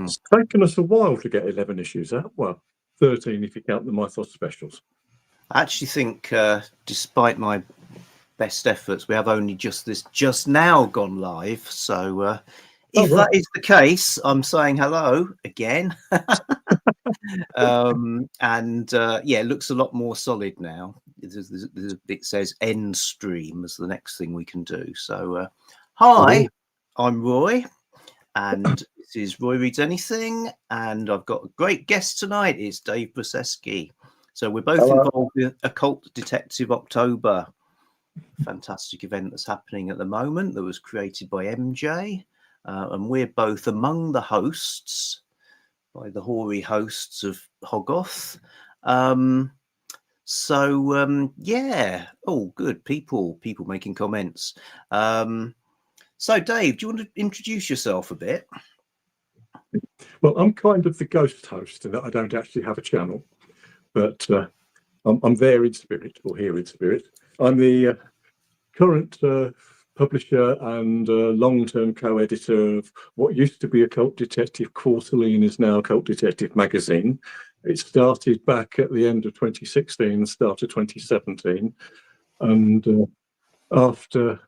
It's taken us a while to get 11 issues out. Well, 13 if you count the Mythos specials. I actually think, despite my best efforts, we have only just now gone live. So if that is the case, I'm saying hello again. Yeah, it looks a lot more solid now. It says end stream as the next thing we can do. So hi, I'm Roy, and this is Roy Reads Anything, and I've got a great guest tonight. It's Dave Brzeski. So we're both involved with Occult Detective October, fantastic event that's happening at the moment that was created by MJ, and we're both among the hosts, by the hoary hosts of Hoggoth. Yeah, oh, good, people making comments. So Dave, do you want to introduce yourself a bit? Well, I'm kind of the ghost host in that I don't actually have a channel, but I'm there in spirit, or here in spirit. I'm the current publisher and long-term co-editor of what used to be Occult Detective Quarterly and is now Occult Detective Magazine. It started back at the end of 2016, start of 2017, and after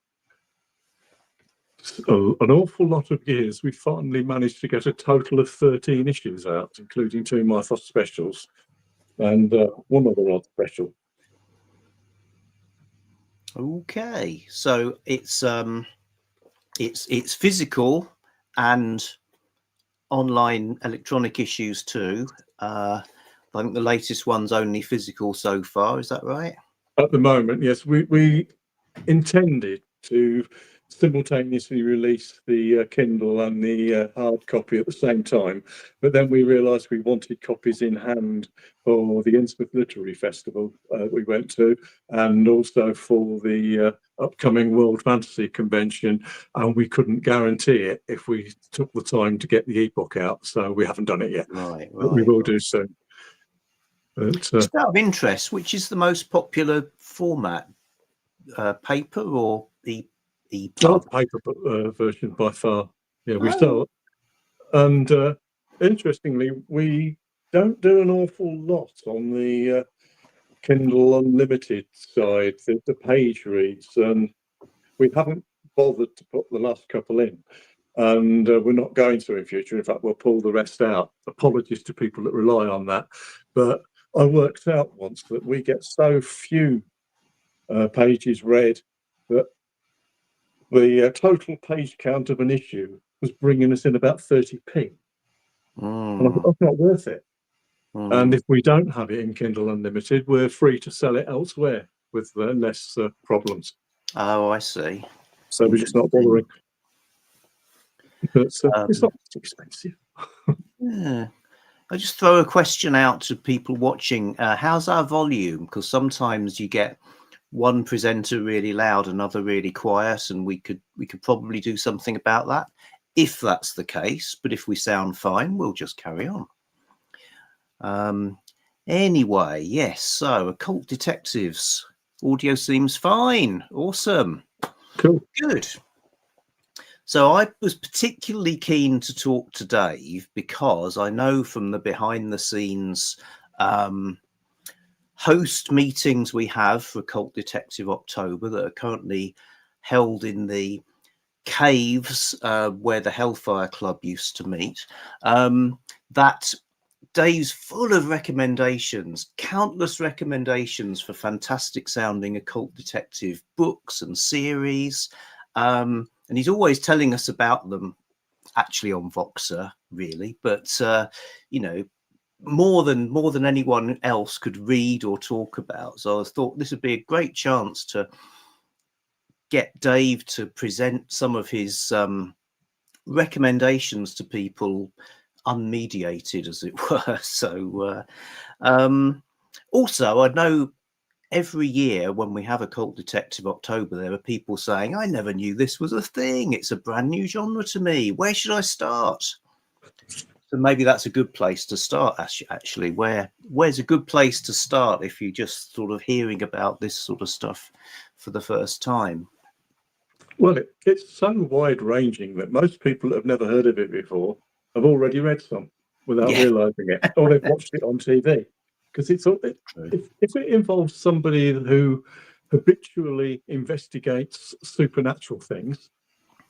an awful lot of years, we finally managed to get a total of 13 issues out, including 2 Mythos specials and one other odd special. Okay, so it's physical and online electronic issues too. I think the latest one's only physical so far. Is that right? At the moment, yes. We intended to simultaneously release the Kindle and the hard copy at the same time, but then we realised we wanted copies in hand for the Innsmouth Literary Festival we went to, and also for the upcoming World Fantasy Convention, and we couldn't guarantee it if we took the time to get the ebook out, so we haven't done it yet. Right. But we will do soon. But, just out of interest, which is the most popular format, paper or EPUB? Paper version by far. Yeah, we start. And interestingly, we don't do an awful lot on the Kindle Unlimited side, the page reads, and we haven't bothered to put the last couple in. And we're not going to in future. In fact, we'll pull the rest out. Apologies to people that rely on that. But I worked out once that we get so few pages read that the total page count of an issue was bringing us in about 30p. And I thought, that's not worth it. And if we don't have it in Kindle Unlimited, we're free to sell it elsewhere with less problems. Oh, I see. So we're just not bothering. But it's not too expensive. Yeah. I just throw a question out to people watching. How's our volume? Because sometimes you get one presenter really loud, another really quiet, and we could probably do something about that if that's the case. But if we sound fine, we'll just carry on. Anyway, yes. So Occult Detectives audio seems fine. Awesome. Cool. Good. So I was particularly keen to talk to Dave because I know from the behind the scenes host meetings we have for Occult Detective October that are currently held in the caves where the Hellfire Club used to meet, that Dave's full of recommendations, countless recommendations for fantastic sounding occult detective books and series. And he's always telling us about them, actually on Voxer, really. But, you know, more than anyone else could read or talk about. So I thought this would be a great chance to get Dave to present some of his recommendations to people, unmediated, as it were. So also, I know every year when we have Occult Detective October, there are people saying, I never knew this was a thing. It's a brand new genre to me. Where should I start? So maybe that's a good place to start, actually. Where's a good place to start if you're just sort of hearing about this sort of stuff for the first time? Well, it's so wide-ranging that most people have never heard of it before. have already read some without Yeah. realising it, or they've watched it on TV. Because it's True. if it involves somebody who habitually investigates supernatural things,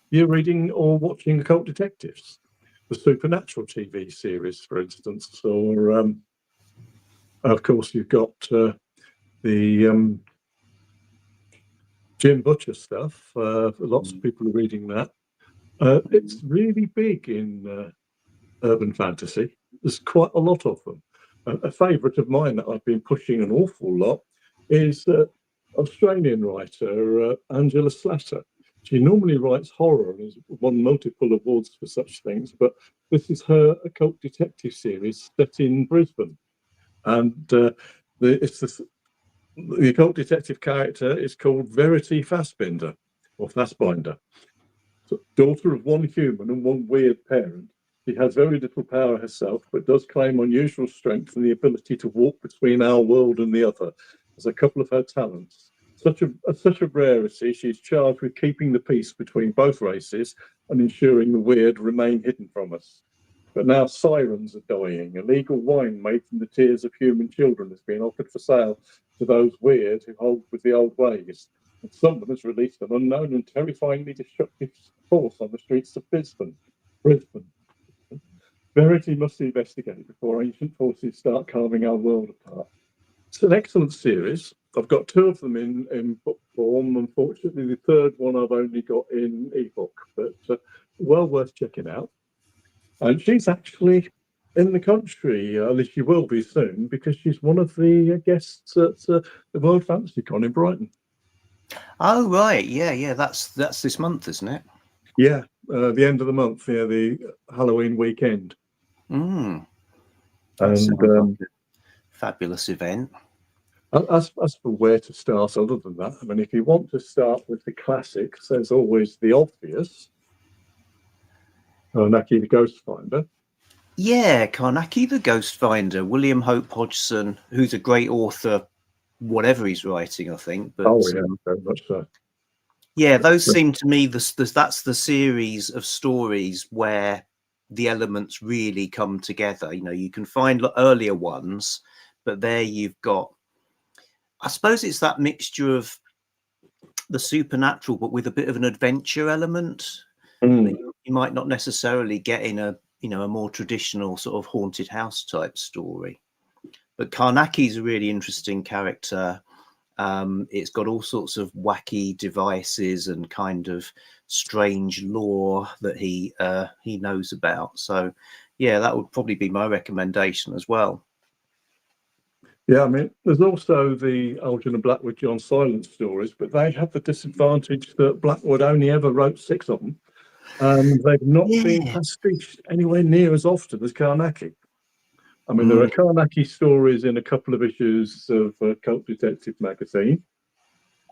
you're reading or watching Occult Detectives, the Supernatural TV series, for instance, or of course you've got the Jim Butcher stuff. Lots of people are reading that. It's really big in urban fantasy. There's quite a lot of them. A favourite of mine that I've been pushing an awful lot is Australian writer Angela Slatter. She normally writes horror and has won multiple awards for such things, but this is her occult detective series set in Brisbane. And the occult detective character is called Verity Fassbinder, or Fassbinder. So, daughter of one human and one weird parent, she has very little power herself, but does claim unusual strength and the ability to walk between our world and the other as a couple of her talents. Such a rarity, she's charged with keeping the peace between both races and ensuring the weird remain hidden from us. But now sirens are dying. Illegal wine made from the tears of human children has been offered for sale to those weird who hold with the old ways. And someone has released an unknown and terrifyingly destructive force on the streets of Brisbane. Verity must investigate before ancient forces start carving our world apart. It's an excellent series. I've got two of them in book form. Unfortunately, the third one I've only got in ebook, but well worth checking out. And she's actually in the country, at least she will be soon, because she's one of the guests at the World Fantasy Con in Brighton. Oh right, yeah. That's this month, isn't it? Yeah, the end of the month, yeah, the Halloween weekend. Mm. And Like a fabulous event. as for where to start, other than that, I mean, if you want to start with the classics, there's always the obvious. Naki the Ghost Finder. Yeah, Carnacki the Ghost Finder, William Hope Hodgson, who's a great author, whatever he's writing, I think. But Yeah, very much so. yeah, those seem to me that's the series of stories where the elements really come together. You know, you can find earlier ones, but there you've got, I suppose it's that mixture of the supernatural, but with a bit of an adventure element that you might not necessarily get in a more traditional sort of haunted house type story. But Carnacki's a really interesting character. It's got all sorts of wacky devices and kind of strange lore that he knows about. So yeah, that would probably be my recommendation as well. Yeah, I mean, there's also the Algernon and Blackwood John Silence stories, but they have the disadvantage that Blackwood only ever wrote 6 of them, and they've not been pastiched anywhere near as often as Carnacki. I mean, there are Carnacki stories in a couple of issues of Occult Detective Magazine.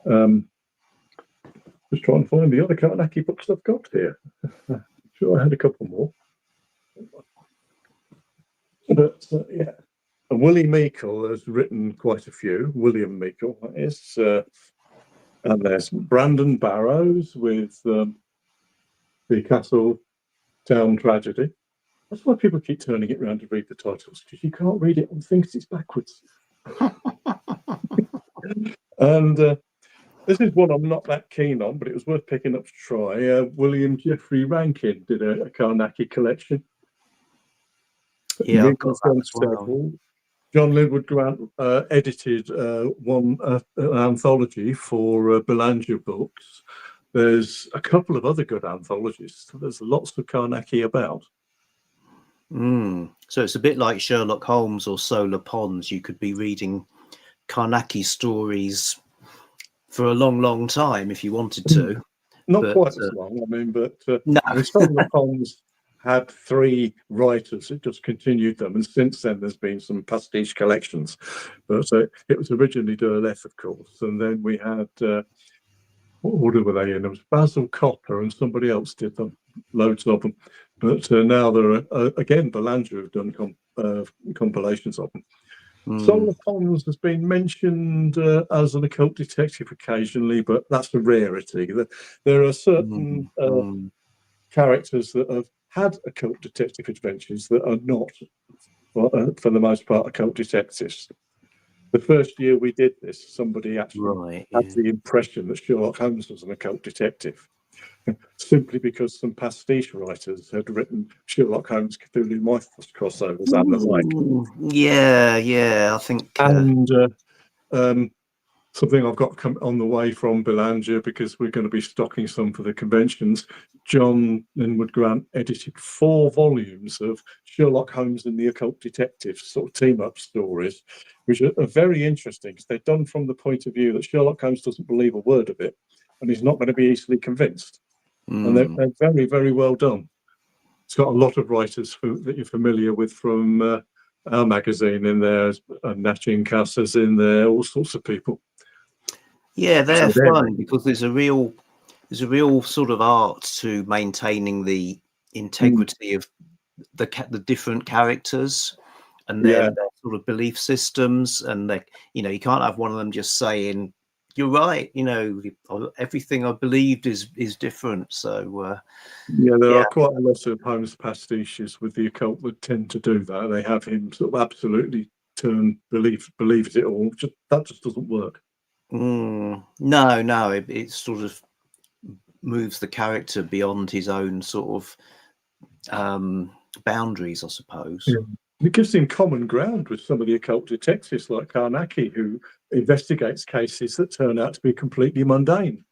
Just trying to find the other Carnacki books I've got here. I'm sure I had a couple more. But yeah. And Willie Meikle has written quite a few. William Meikle, that is. And there's Brandon Barrows with the Castle Town Tragedy. That's why people keep turning it around to read the titles, because you can't read it and think it's backwards. And this is one I'm not that keen on, but it was worth picking up to try. William Jeffrey Rankin did a Carnacki collection. Yeah, I've got that as well. John Linwood Grant edited an anthology for Belanger Books. There's a couple of other good anthologies. There's lots of Carnacki about. So it's a bit like Sherlock Holmes or Solar Ponds. You could be reading Carnacki stories for a long, long time if you wanted to. Not quite as long, I mean, but no. I mean, Solar Ponds had 3 writers that just continued them, and since then there's been some pastiche collections. But it was originally Derleth, of course, and then we had what order were they in? There was Basil Copper and somebody else did them, loads of them. But now there are again, Belanger have done compilations of them. Solar Ponds has been mentioned as an occult detective occasionally, but that's a rarity. There are certain characters that have had occult detective adventures that are not, for the most part, occult detectives. The first year we did this, somebody actually had the impression that Sherlock Holmes was an occult detective, simply because some pastiche writers had written Sherlock Holmes Cthulhu Mythos crossovers and the like. Yeah, I think. And something I've got on the way from Belanger, because we're going to be stocking some for the conventions. John Linwood Grant edited 4 volumes of Sherlock Holmes and the Occult Detective sort of team-up stories, which are very interesting because they're done from the point of view that Sherlock Holmes doesn't believe a word of it and he's not going to be easily convinced. And they're very, very well done. It's got a lot of writers that you're familiar with from our magazine in there, Natchin Cassa's in there, all sorts of people. Yeah, they're fun because there's a real sort of art to maintaining the integrity of the different characters and their sort of belief systems, and you can't have one of them just saying, "You're right," everything I believed is different. So there are quite a lot of Holmes pastiches with the occult that tend to do that. They have him sort of absolutely turn believes it all. That just doesn't work. No, it sort of moves the character beyond his own sort of boundaries, I suppose. Yeah. It gives him common ground with some of the occult detectives like Carnacki, who investigates cases that turn out to be completely mundane.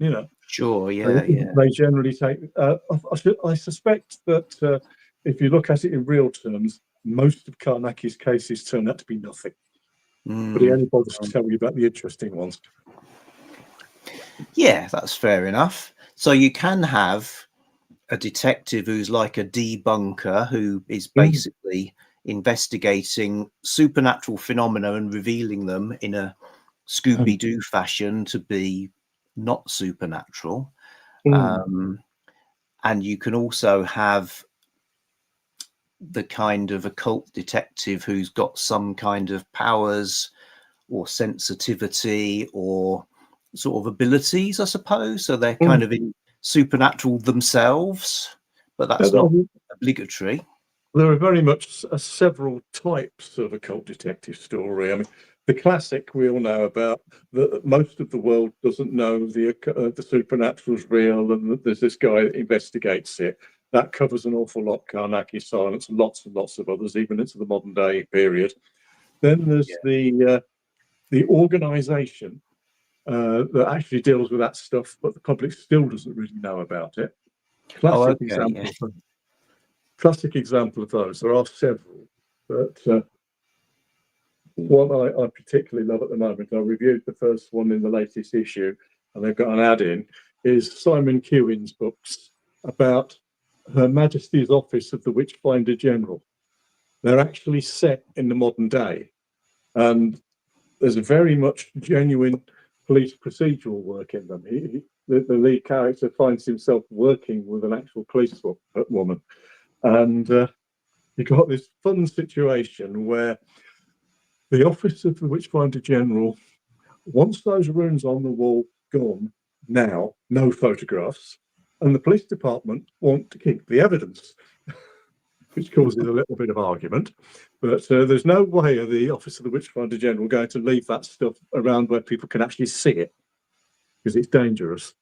Sure, They generally take. I suspect that if you look at it in real terms, most of Carnacki's cases turn out to be nothing. But he only bothers to tell you about the interesting ones. Yeah, that's fair enough. So you can have a detective who's like a debunker, who is basically investigating supernatural phenomena and revealing them in a Scooby-Doo fashion to be not supernatural. And you can also have the kind of occult detective who's got some kind of powers or sensitivity or sort of abilities, I suppose. So they're kind of supernatural themselves, but that's not obligatory. There are very much several types of occult detective story. I mean, the classic we all know about, that most of the world doesn't know the supernatural is real and that there's this guy that investigates it. That covers an awful lot. Carnacki, Silence, lots and lots of others, even into the modern day period. Then there's the organisation that actually deals with that stuff, but the public still doesn't really know about it. Classic example of those. There are several, but one I particularly love at the moment, I reviewed the first one in the latest issue, and they've got an add-in, is Simon Keown's books about Her Majesty's Office of the Witchfinder General. They're actually set in the modern day, and there's a very much genuine police procedural work in them. The lead character finds himself working with an actual police woman, and you got this fun situation where the Office of the Witchfinder General wants those runes on the wall gone now, no photographs, and the police department want to keep the evidence, which causes a little bit of argument. But there's no way of the Office of the Witchfinder General going to leave that stuff around where people can actually see it, because it's dangerous.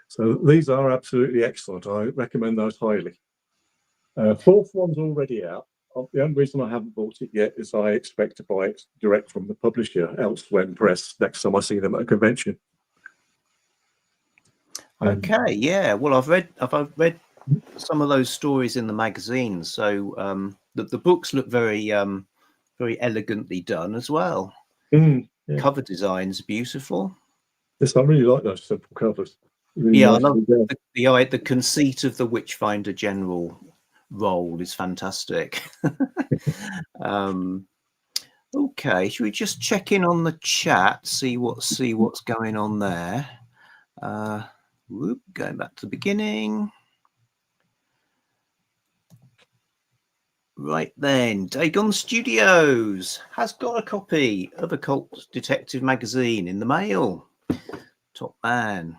So these are absolutely excellent. I recommend those highly. Fourth one's already out. The only reason I haven't bought it yet is I expect to buy it direct from the publisher, Elsewhere Press, next time I see them at a convention. Okay, yeah. Well, I've read some of those stories in the magazine, so the books look very very elegantly done as well. Cover designs beautiful. Yes, I really like those simple covers. Really I love the conceit of the Witchfinder General role is fantastic. Okay, should we just check in on the chat, see what's going on there? Going back to the beginning. Right then, Dagon Studios has got a copy of Occult Detective Magazine in the mail. Top man.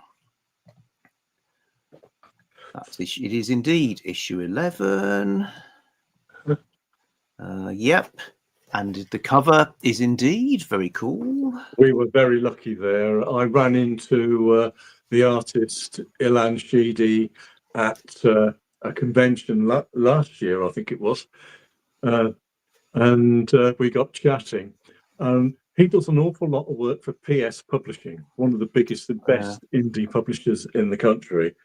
It is indeed issue 11. Yep. And the cover is indeed very cool. We were very lucky there. I ran into the artist Ilan Sheedy at a convention last year, I think it was, and we got chatting. He does an awful lot of work for PS Publishing, one of the biggest and best indie publishers in the country.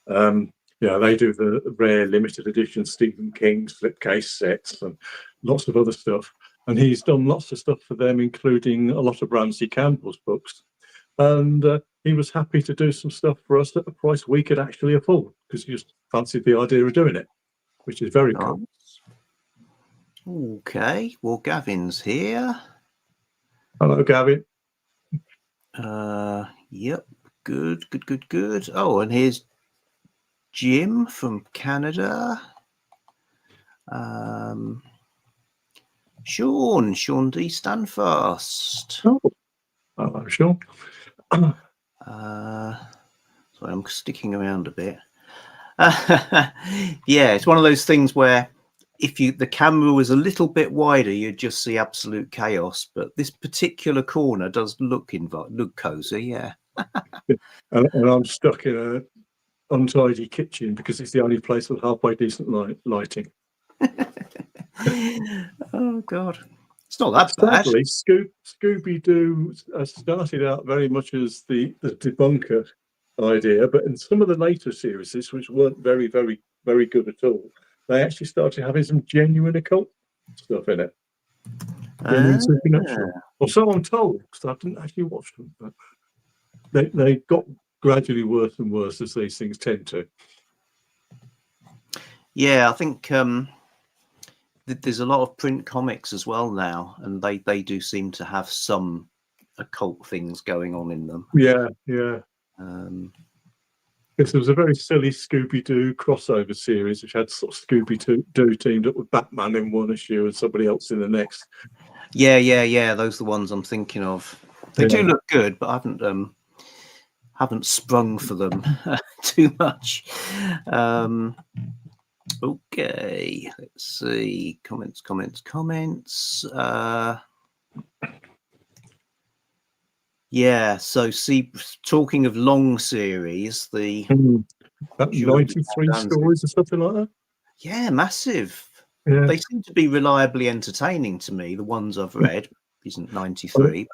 They do the rare limited edition Stephen King slipcase sets and lots of other stuff. And he's done lots of stuff for them, including a lot of Ramsey Campbell's books. And he was happy to do some stuff for us at a price we could actually afford, because he just fancied the idea of doing it, which is very cool. Okay, well, Gavin's here. Hello, Gavin. Yep, good. Oh, and here's Jim from Canada. Sean D. Standfast. Oh, hello, Sean. Sorry, I'm sticking around a bit. Yeah, it's one of those things where if the camera was a little bit wider, you'd just see absolute chaos. But this particular corner does look cozy, yeah. and I'm stuck in an untidy kitchen because it's the only place with halfway decent lighting. Oh God, it's not that bad. Sadly, Scooby-Doo started out very much as the debunker idea, but in some of the later series, which weren't very, very, very good at all, they actually started having some genuine occult stuff in it. Genuine supernatural. Or so I'm told, because I didn't actually watch them, but they got gradually worse and worse, as these things tend to. Yeah, I think there's a lot of print comics as well now, and they do seem to have some occult things going on in them. Yeah. This was a very silly Scooby-Doo crossover series, which had sort of Scooby-Doo teamed up with Batman in one issue and somebody else in the next. Yeah. Those are the ones I'm thinking of. They do look good, but I haven't sprung for them too much. Okay, let's see. Comments. Yeah, so see, talking of long series, the 93 stories or something like that. Yeah, massive. Yeah. They seem to be reliably entertaining to me. The ones I've read isn't 93.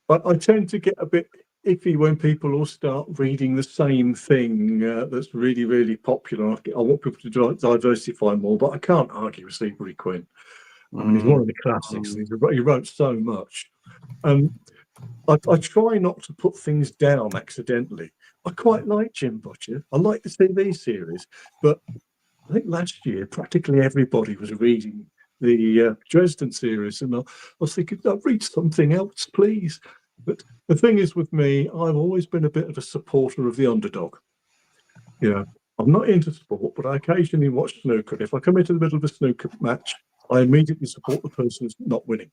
I tend to get a bit iffy when people all start reading the same thing that's really, really popular. I want people to diversify more, but I can't argue with Slippery Quinn. I mean, he's one of the classics, and he wrote so much. I try not to put things down accidentally. I quite like Jim Butcher. I like the TV series, but I think last year practically everybody was reading the Dresden series, and I was thinking, read something else, please. But the thing is with me, I've always been a bit of a supporter of the underdog. I'm not into sport, but I occasionally watch snooker. If I come into the middle of a snooker match, I immediately support the person who's not winning.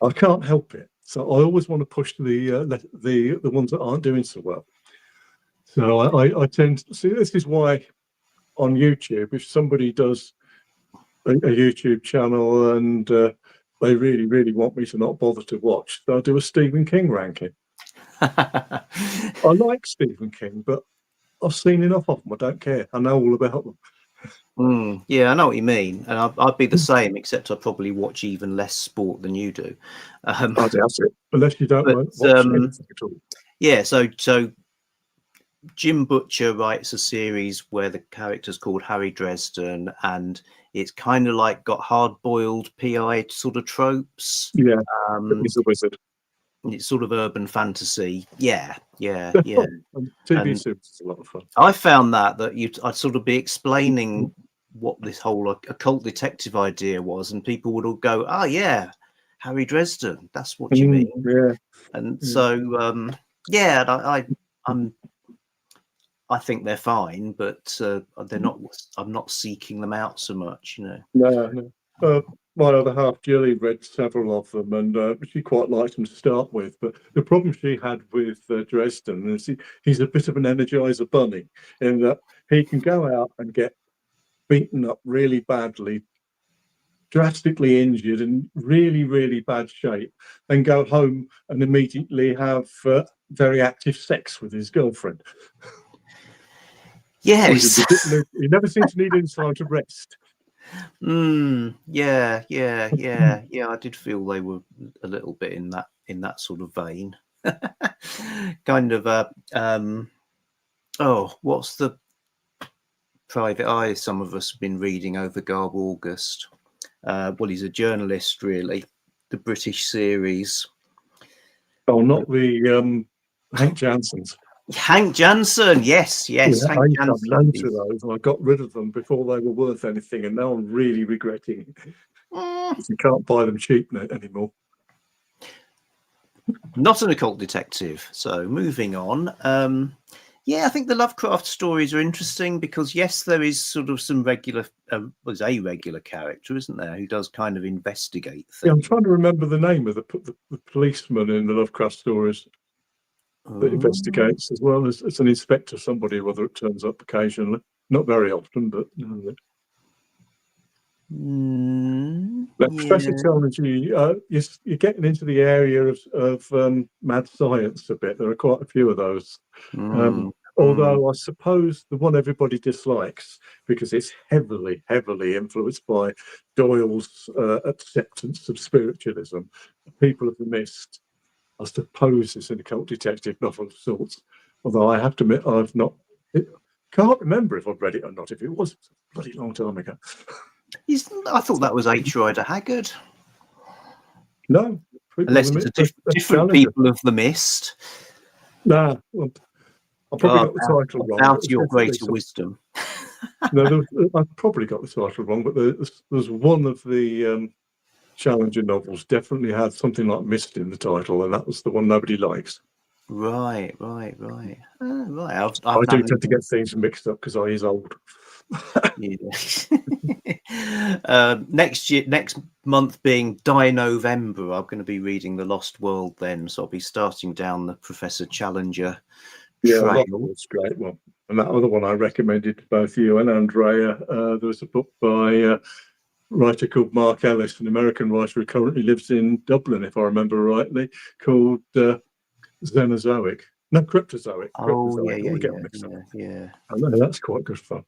I can't help it. So I always want to push the ones that aren't doing so well. So I tend to see, this is why on YouTube, if somebody does a YouTube channel and they really, really want me to not bother to watch, they'll do a Stephen King ranking. I like Stephen King, but I've seen enough of them. I don't care. I know all about them. Yeah, I know what you mean, and I'd be the same, except I probably watch even less sport than you do. I doubt it, unless you don't watch anything at all. Yeah, so Jim Butcher writes a series where the character's called Harry Dresden, and it's kind of like got hard-boiled PI sort of tropes. Yeah, he's a wizard. It's sort of urban fantasy. Yeah. TV series is a lot of fun. I found that I'd sort of be explaining what this whole occult detective idea was, and people would all go, "Oh yeah, Harry Dresden, that's what you mean." Yeah. And so I think they're fine, but they're not. I'm not seeking them out so much, No. my other half, Julie, read several of them, and she quite liked them to start with. But the problem she had with Dresden is he's a bit of an Energizer bunny in that he can go out and get beaten up really badly, drastically injured, and really, really bad shape, then go home and immediately have very active sex with his girlfriend. Yes. He never seems to need any time to rest. Yeah. I did feel they were a little bit in that sort of vein. Kind of what's the Private Eye some of us have been reading over Garb August? Well, he's a journalist, really. The British series. Oh, not the Hank Jansen's. Hank Jansen, yes. Yeah, Hank I used to have Jansen loads of those, and I got rid of them before they were worth anything, and now I'm really regretting it. You can't buy them cheap anymore. Not an occult detective. So moving on. Yeah, I think the Lovecraft stories are interesting because, yes, there is sort of some regular, was a regular character, isn't there, who does kind of investigate things. Yeah, I'm trying to remember the name of the policeman in the Lovecraft stories that investigates, as well as it's an inspector, somebody or other. It turns up occasionally, not very often, but. Professor Challenger, you're getting into the area of mad science a bit. There are quite a few of those. Although I suppose the one everybody dislikes, because it's heavily, heavily influenced by Doyle's acceptance of spiritualism, People of the Mist, I suppose it's an occult detective novel of sorts. Although I have to admit, can't remember if I've read it or not. If it was a bloody long time ago. I thought that was H. Rider Haggard. No, unless it's a different People of the Mist. Nah, well, I probably got the title wrong. Without your greater wisdom. No, I've probably got the title wrong, but there's one of the Challenger novels definitely had something like Mist in the title, and that was the one nobody likes. Right. I do tend to get things mixed up because I is old. Next month being November, I'm going to be reading The Lost World then, so I'll be starting down the Professor Challenger trail. That's a great one. And that other one I recommended to both you and Andrea. There was a book by a writer called Mark Ellis, an American writer who currently lives in Dublin, if I remember rightly, called Cenozoic. No, Cryptozoic. Yeah. I know, that's quite good fun.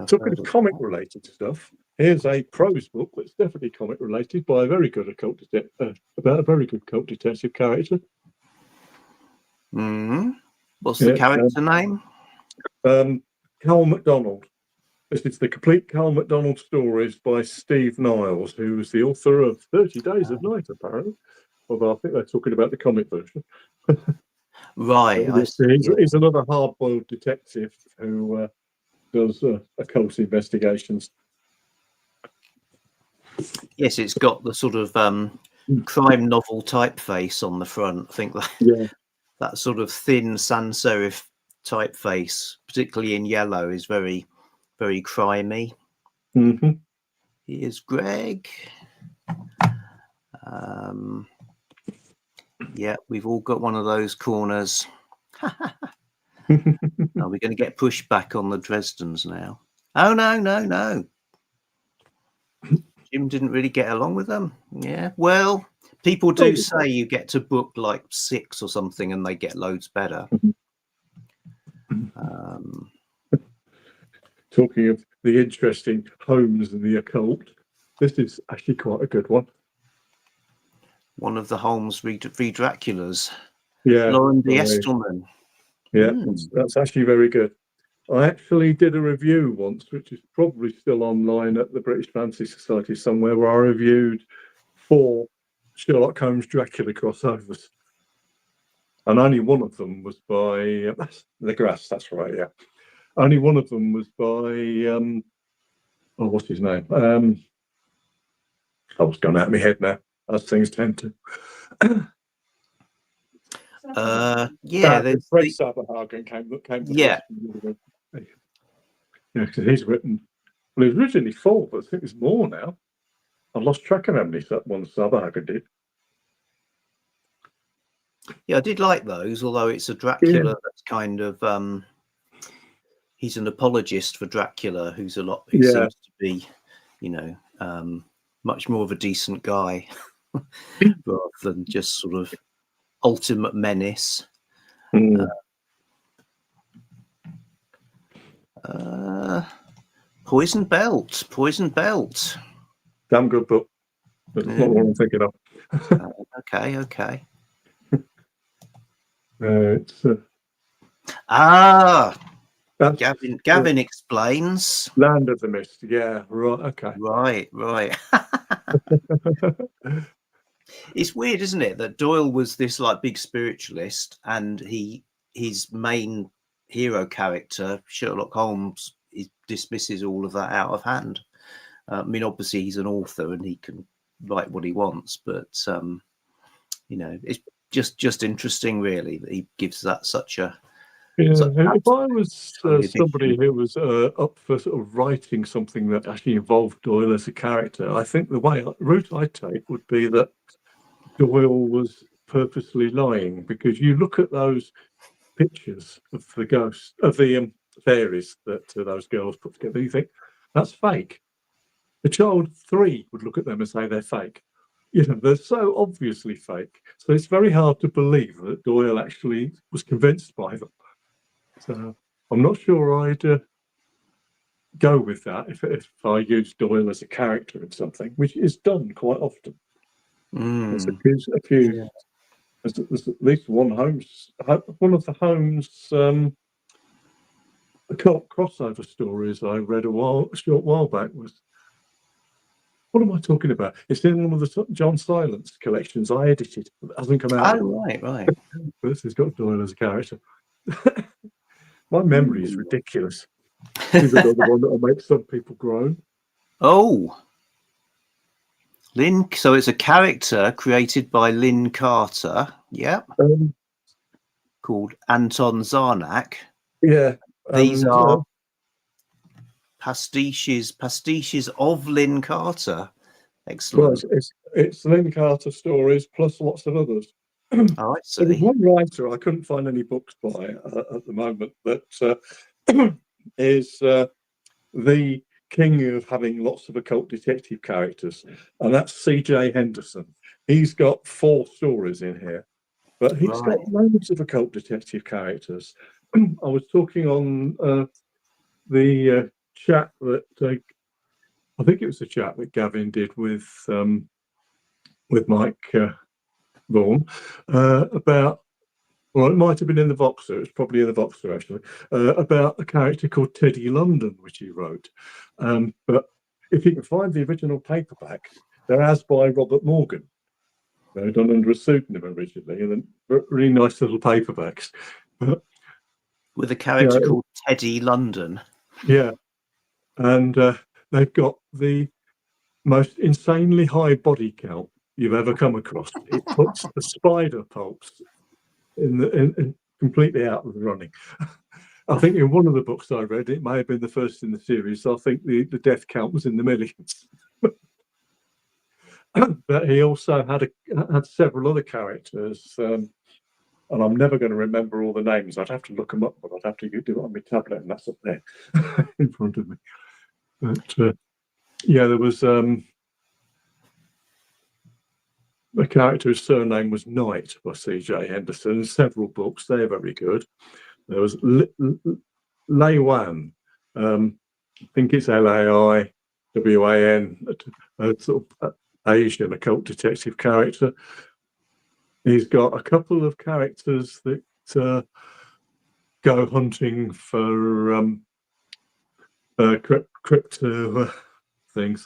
Talking of comic-related stuff, here's a prose book that's definitely comic-related by a very good occult detective, about a very good occult detective character. What's the character name? Carl MacDonald. This is the complete Carl MacDonald stories by Steve Niles, who was the author of 30 Days of Night, apparently. Although I think they're talking about the comic version. Right. He's another hard-boiled detective who does occult investigations. Yes, it's got the sort of crime novel typeface on the front. I think that sort of thin sans serif typeface, particularly in yellow, is very, very crimey. Here's Greg. Yeah, we've all got one of those corners. Are we going to get pushed back on the Dresdens now? Oh, no. Jim didn't really get along with them. Yeah, well, people do say you get to book like 6 or something and they get loads better. Talking of the interesting homes and the occult, this is actually quite a good one. One of the Holmes v Draculas. Yeah. Lauren D. Estelman. Yeah, that's actually very good. I actually did a review once, which is probably still online at the British Fantasy Society somewhere, where I reviewed 4 Sherlock Holmes Dracula crossovers. And only one of them was by The Grass, that's right, yeah. Only one of them was by what's his name? I was going out of my head now, as things tend to. Fred Saberhagen came to because he's written. Well, it was originally 4, but I think it's more now. I lost track of how many ones Sabahaga did. Yeah, I did like those, although it's a Dracula that's kind of he's an apologist for Dracula, who seems to be, you know, much more of a decent guy rather than just sort of ultimate menace. Poison Belt. Damn good book. That's not what I'm thinking of. Okay. It's Gavin explains. Land of the Mist. Yeah, right. Okay. Right. It's weird, isn't it, that Doyle was this like big spiritualist, and his main hero character, Sherlock Holmes, he dismisses all of that out of hand. I mean, obviously he's an author and he can write what he wants, but you know, it's just interesting, really, that he gives that such a. Yeah, if I was somebody who was up for sort of writing something that actually involved Doyle as a character, I think the route I'd take would be that Doyle was purposely lying, because you look at those pictures of the ghosts of the fairies that those girls put together, you think that's fake. A child 3 would look at them and say they're fake. You know, they're so obviously fake. So it's very hard to believe that Doyle actually was convinced by them. So I'm not sure I'd go with that if I use Doyle as a character in something, which is done quite often. There's there's at least one of the Holmes occult crossover stories I read a short while back was. What am I talking about? It's in one of the John Silence collections I edited. It hasn't come out. Oh, right. But this has got Doyle as a character. My memory is ridiculous. He's another one that'll make some people groan. Oh, Lynn. So it's a character created by Lynn Carter. Yeah. Called Anton Zarnak. Yeah. These are pastiches of Lynn Carter. Excellent. Well, it's Lynn Carter stories plus lots of others. Oh, I see. There was one writer I couldn't find any books by at the moment that is the king of having lots of occult detective characters, and that's C.J. Henderson. He's got 4 stories in here, but he's got loads of occult detective characters. I was talking on the chat that I think it was the chat that Gavin did with Mike Vaughan about. Well, it might have been in the Voxer. It's probably in the Voxer, actually, about a character called Teddy London, which he wrote. But if you can find the original paperback, they're as by Robert Morgan. They're done under a pseudonym originally, and then really nice little paperbacks. But, with a character called Teddy London. Yeah. And they've got the most insanely high body count you've ever come across. It puts the spider pulps in completely out of the running. I think in one of the books I read, it may have been the first in the series, I think the death count was in the millions. But he also had several other characters, and I'm never going to remember all the names. I'd have to look them up, but I'd have to do it on my tablet, and that's up there in front of me. But yeah, there was a character whose surname was Knight by C.J. Henderson. Several books, they're very good. There was Lei Wan, I think it's Laiwan, a sort of Asian occult detective character. He's got a couple of characters that go hunting for crypto things,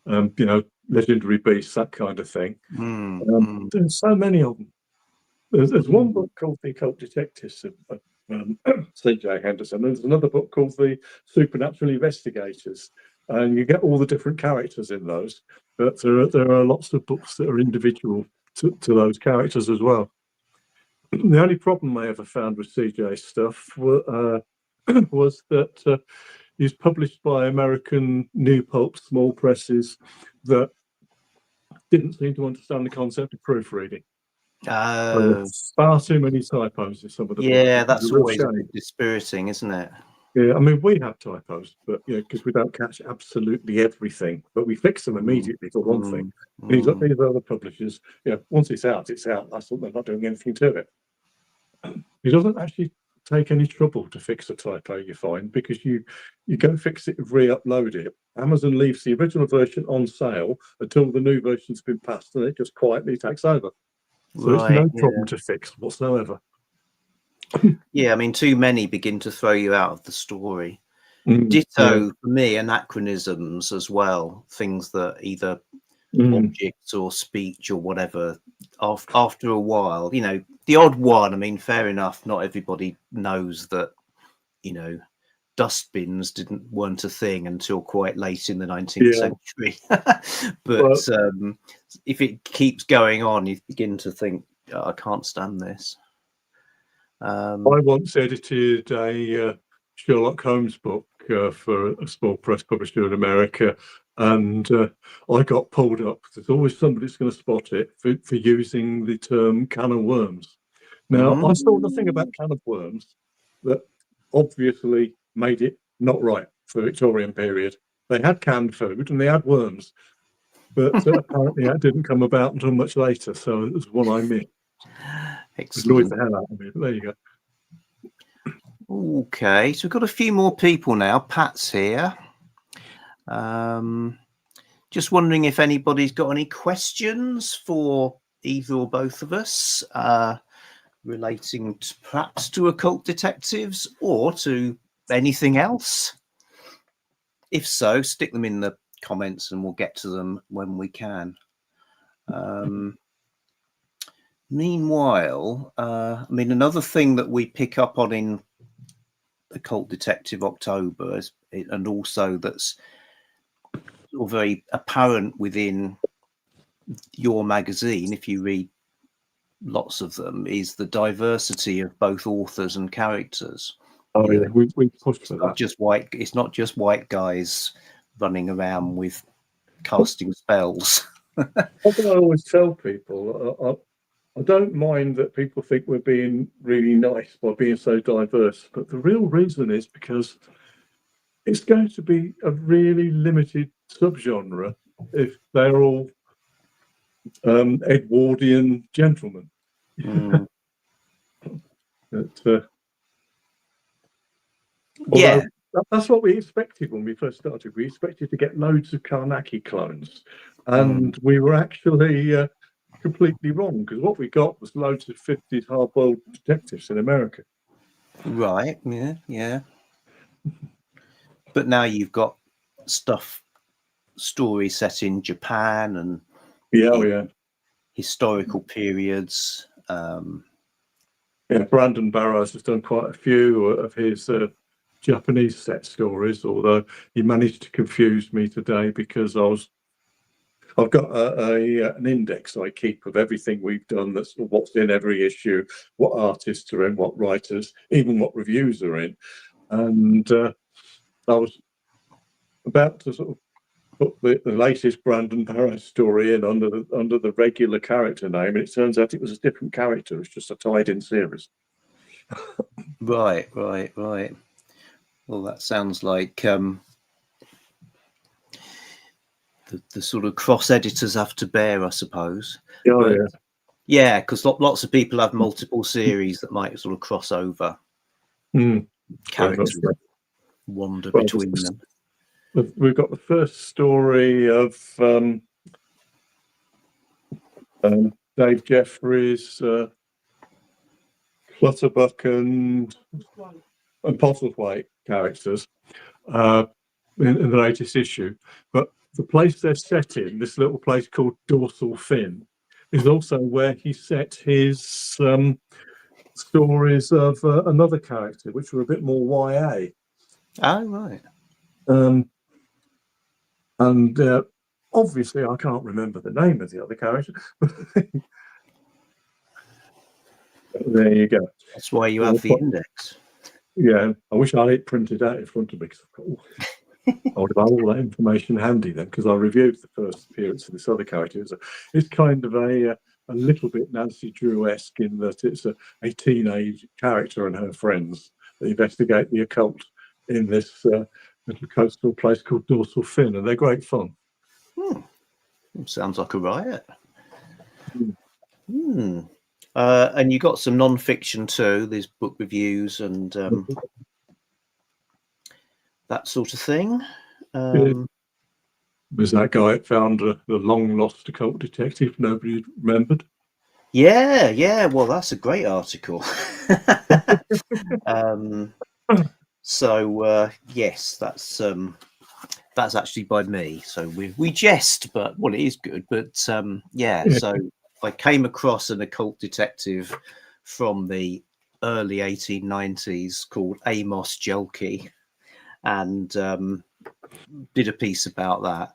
you know, legendary beasts, that kind of thing. There's so many of them. There's one book called The Occult Detectives of C.J. Henderson. There's another book called The Supernatural Investigators, and you get all the different characters in those. But there are lots of books that are individual to those characters as well. The only problem I ever found with C.J.'s stuff was that he's published by American new pulp small presses that didn't seem to understand the concept of proofreading. Oh, Far too many typos in some of the books. yeah, It's a that's real always a shame. bit dispiriting, isn't it? Yeah, I mean, we have typos, but because we don't catch absolutely everything, but we fix them immediately for one thing. These other publishers, once it's out, it's out. I thought they're not doing anything to it. It doesn't actually take any trouble to fix a typo, you find, because you go fix it, re-upload it. Amazon leaves the original version on sale until the new version's been passed, and it just quietly takes over. So it's no problem to fix whatsoever. Yeah, I mean, too many begin to throw you out of the story. Ditto for me, anachronisms as well, things that either objects or speech or whatever, after a while, the odd one. I mean, fair enough, not everybody knows that, dustbins weren't a thing until quite late in the 19th century. But if it keeps going on, you begin to think, I can't stand this. I once edited a Sherlock Holmes book for a small press publisher in America, and I got pulled up. There's always somebody that's going to spot it for using the term can of worms. Now, I saw nothing about can of worms that obviously made it not right for the Victorian period. They had canned food and they had worms, but apparently that didn't come about until much later, so it was one I missed. It annoyed the hell out of me, but there you go. Okay, so we've got a few more people now. Pat's here. Just wondering if anybody's got any questions for either or both of us relating perhaps to occult detectives or to anything else. If so, stick them in the comments and we'll get to them when we can. Meanwhile, I mean, another thing that we pick up on in Occult Detective October and also that's sort of very apparent within your magazine, if you read lots of them, is the diversity of both authors and characters. Oh yeah, we pushed for that. It's not just white guys running around with casting spells. What I always tell people, I don't mind that people think we're being really nice by being so diverse, but the real reason is because it's going to be a really limited subgenre if they're all Edwardian gentlemen. That's what we expected when we first started. We expected to get loads of Karnaki clones, and we were actually completely wrong, because what we got was loads of 50s hard-boiled detectives in America. Right, yeah. But now you've got stories set in Japan and historical periods. Brandon Barrows has done quite a few of his Japanese set stories, although he managed to confuse me today because I've got an index I keep of everything we've done, that's what's in every issue, what artists are in, what writers, even what reviews are in. And I was about to sort of put the latest Brandon Barrows story in under the regular character name, and it turns out it was a different character. It's just a tied-in series. Right. Well, that sounds like the sort of cross editors have to bear, I suppose. Yeah, because lots of people have multiple series that might sort of cross over. Characters wander between them. We've got the first story of Dave Jeffries, Clutterbuck and Postlethwaite characters in the latest issue. But the place they're set in, this little place called Dorsal Fin, is also where he set his stories of another character, which were a bit more YA. Oh, right. And obviously, I can't remember the name of the other character. There you go. That's why you have the index. Yeah, I wish I had it printed out in front of me. I would have all that information handy then, because I reviewed the first appearance of this other character. It's kind of a little bit Nancy Drew-esque in that it's a teenage character and her friends that investigate the occult in this little coastal place called Dorsal Fin, and they're great fun. Sounds like a riot. Mm. And you got some non-fiction too. There's book reviews and that sort of thing. Was that guy that found the long lost occult detective nobody remembered? Yeah. Well, that's a great article. So yes, that's actually by me. So we jest, but well, it is good. But yeah. So I came across an occult detective from the early 1890s called Amos Jelke, and did a piece about that.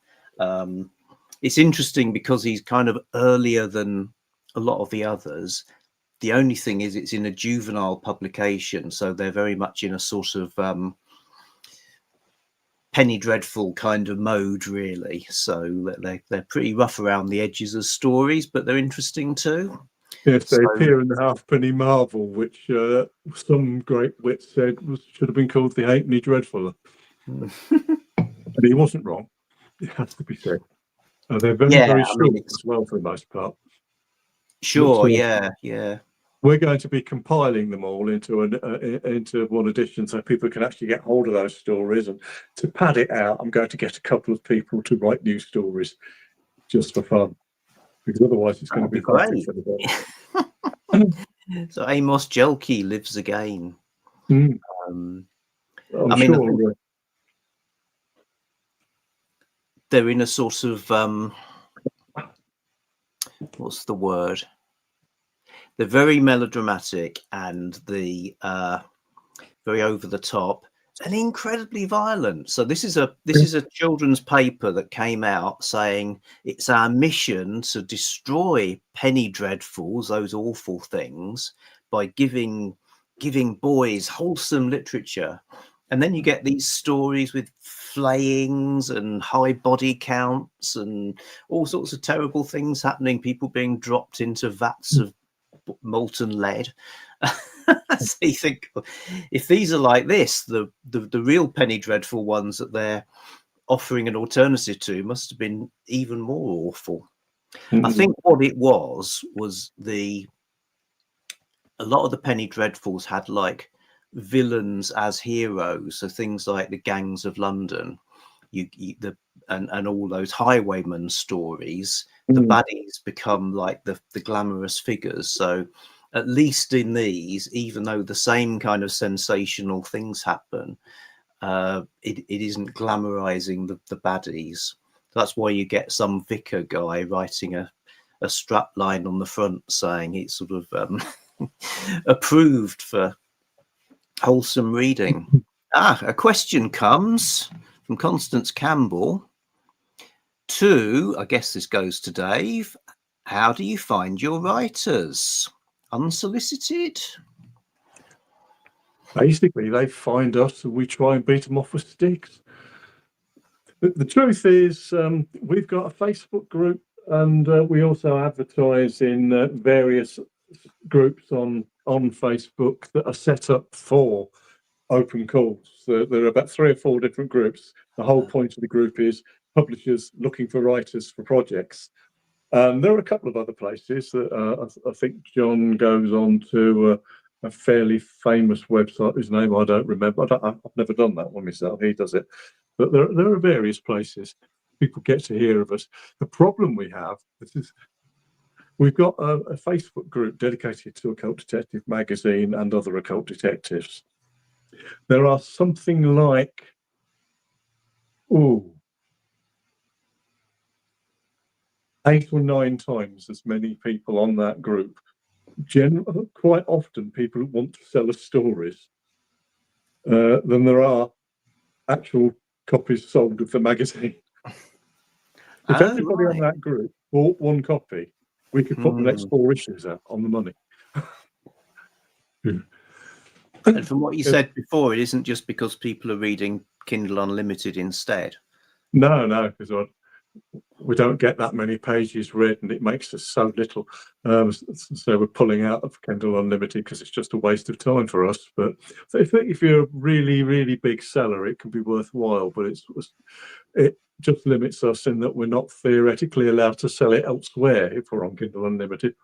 It's interesting because he's kind of earlier than a lot of the others. The only thing is it's in a juvenile publication, so they're very much in a sort of penny dreadful kind of mode, really. So they're pretty rough around the edges as stories, but they're interesting too. Yes, they appear in the Halfpenny Marvel, which some great wit said should have been called the Halfpenny Dreadful. And he wasn't wrong. It has to be said. They're very short as well for the most part. Sure, yeah. We're going to be compiling them all into one edition, so people can actually get hold of those stories. And to pad it out, I'm going to get a couple of people to write new stories just for fun, because otherwise it's going to be great. So Amos Jelke lives again. I'm sure they're in a sort of what's the word? They're very melodramatic and the very over the top and incredibly violent. So this is a children's paper that came out saying it's our mission to destroy penny dreadfuls, those awful things, by giving boys wholesome literature. And then you get these stories with flayings and high body counts and all sorts of terrible things happening, people being dropped into vats of molten lead. So you think, if these are like this, the real penny dreadful ones that they're offering an alternative to must have been even more awful. I think what it was a lot of the penny dreadfuls had like villains as heroes, so things like the Gangs of London, and all those highwayman stories. The baddies become like the glamorous figures. So at least in these, even though the same kind of sensational things happen, it isn't glamorizing the baddies. That's why you get some vicar guy writing a strap line on the front saying it's sort of approved for wholesome reading. A question comes from Constance Campbell. I guess this goes to Dave. How do you find your writers? Unsolicited? Basically, they find us and we try and beat them off with sticks. The truth is, we've got a Facebook group, and we also advertise in various groups on Facebook that are set up for open calls. There are about 3 or 4 different groups. The whole point of the group is publishers looking for writers for projects. There are a couple of other places that I think John goes on to a fairly famous website whose name I don't remember. I've never done that one myself. He does it. But there are various places people get to hear of us. The problem we have, we've got a Facebook group dedicated to Occult Detective Magazine and other occult detectives. There are something like 8 or 9 times as many people on that group. Quite often people want to sell us stories than there are actual copies sold of the magazine. If everybody on that group bought 1 copy, we could put the next 4 issues out on the money. And from what you said before, it isn't just because people are reading Kindle Unlimited instead. No, because we don't get that many pages read, and it makes us so little. So we're pulling out of Kindle Unlimited because it's just a waste of time for us. But if you're a really, really big seller, it can be worthwhile. But it just limits us in that we're not theoretically allowed to sell it elsewhere if we're on Kindle Unlimited.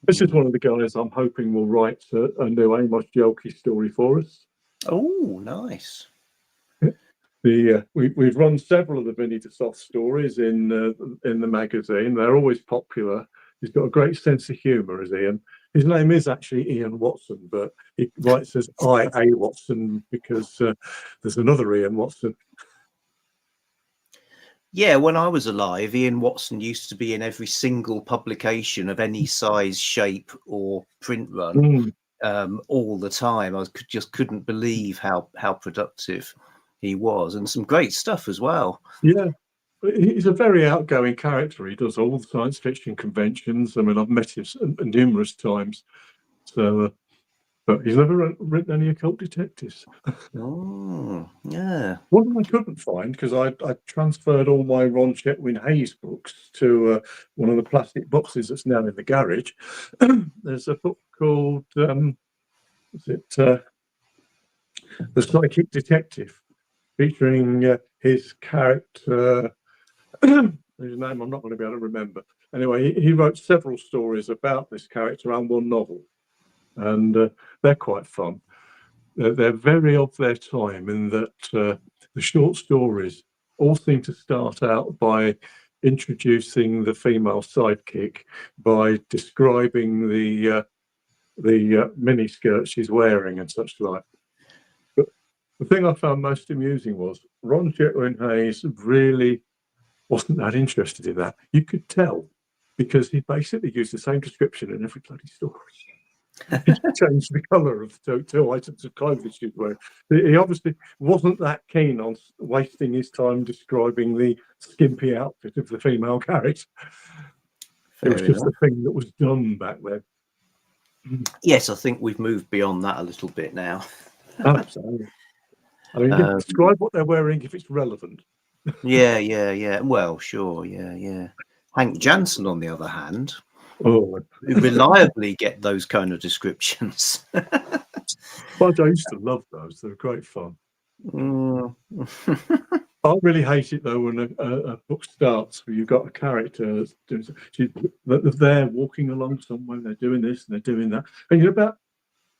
This is one of the guys I'm hoping will write a new Amos Yolke story for us. Oh, nice. We've run several of the Vinnie DeSoft stories in the magazine. They're always popular. He's got a great sense of humour, is Ian. His name is actually Ian Watson, but he writes as I.A. Watson because there's another Ian Watson. Yeah, when I was alive, Ian Watson used to be in every single publication of any size, shape, or print run all the time. I just couldn't believe how productive he was, and some great stuff as well. Yeah, he's a very outgoing character. He does all the science fiction conventions. I mean, I've met him numerous times. So, but he's never written any occult detectives. Oh, yeah. One I couldn't find because I transferred all my Ron Chetwin Hayes books to one of the plastic boxes that's now in the garage. There's a book called The Psychic Detective, featuring his character, whose name I'm not going to be able to remember. Anyway, he wrote several stories about this character and one novel, and they're quite fun. They're very of their time in that the short stories all seem to start out by introducing the female sidekick by describing the mini skirt she's wearing and such like. But the thing I found most amusing was Ron Chetwin Hayes really wasn't that interested in that. You could tell because he basically used the same description in every bloody story. He changed the colour of two items of clothing she's wearing. He obviously wasn't that keen on wasting his time describing the skimpy outfit of the female character. It was just the thing that was done back then. Yes, I think we've moved beyond that a little bit now. Absolutely. I mean, describe what they're wearing if it's relevant. Yeah. Well, sure, yeah. Hank Jansen, on the other hand, reliably get those kind of descriptions. But I used to love those. They're great fun. I really hate it though when a book starts where you've got a character that's there walking along somewhere, they're doing this and they're doing that, and you're about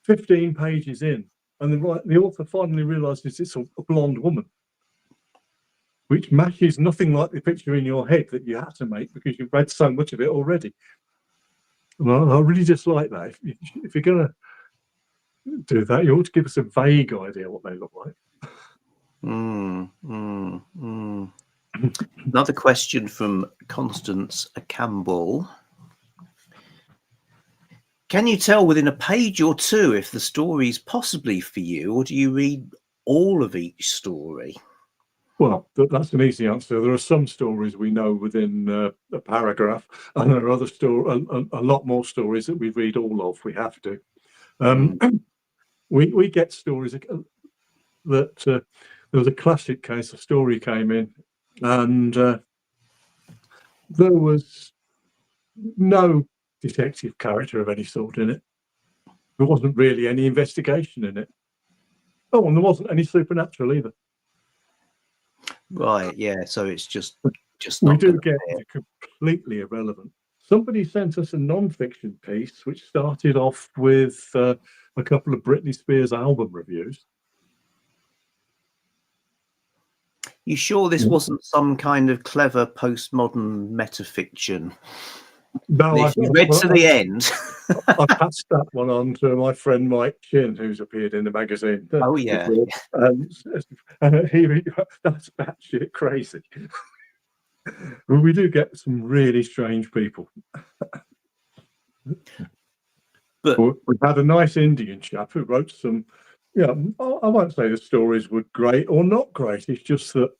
15 pages in, and the author finally realizes it's a blonde woman, which matches nothing like the picture in your head that you had to make because you've read so much of it already. Well, I really dislike that. If you're going to do that, you ought to give us a vague idea what they look like. Another question from Constance Campbell. Can you tell within a page or two if the story is possibly for you, or do you read all of each story? Well, that's an easy answer. There are some stories we know within a paragraph, and there are other a lot more stories that we read all of. We have to. We get stories that there was a classic case. A story came in, and there was no detective character of any sort in it. There wasn't really any investigation in it. Oh, and there wasn't any supernatural either. Right, yeah. So it's just we do get completely irrelevant. Somebody sent us a non-fiction piece which started off with a couple of Britney Spears album reviews. You sure this wasn't some kind of clever postmodern metafiction? No, if you read to the end. I passed that one on to my friend Mike Chin, who's appeared in the magazine. Oh yeah, that's batshit crazy. We do get some really strange people. But we've had a nice Indian chap who wrote some. Yeah, I won't say the stories were great or not great. It's just that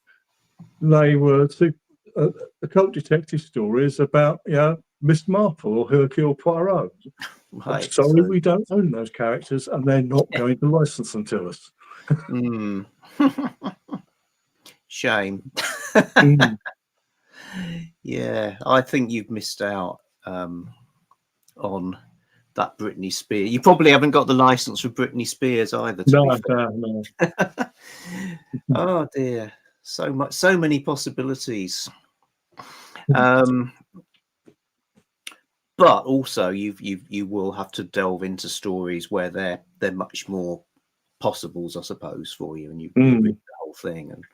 they were occult detective stories about Miss Marple or Hercule Poirot. Right. Sorry, we don't own those characters, and they're not going to license them to us. Shame. Mm. Yeah, I think you've missed out on that Britney Spears. You probably haven't got the license for Britney Spears either. No. Oh dear, so many possibilities. But also, you will have to delve into stories where they're much more possibles, I suppose, for you, and you read the whole thing. And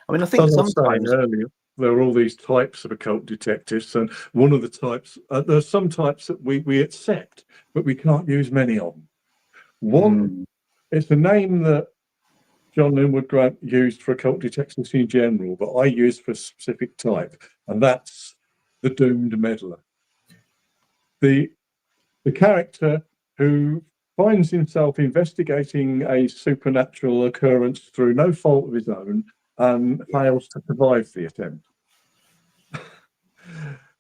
I mean, I think as I was saying sometimes earlier, there are all these types of occult detectives, and one of the types, there's some types that we accept, but we can't use many of them. One, it's a name that John Linwood Grant used for occult detectives in general, but I use for a specific type, and that's the doomed meddler. The character who finds himself investigating a supernatural occurrence through no fault of his own and fails to survive the attempt.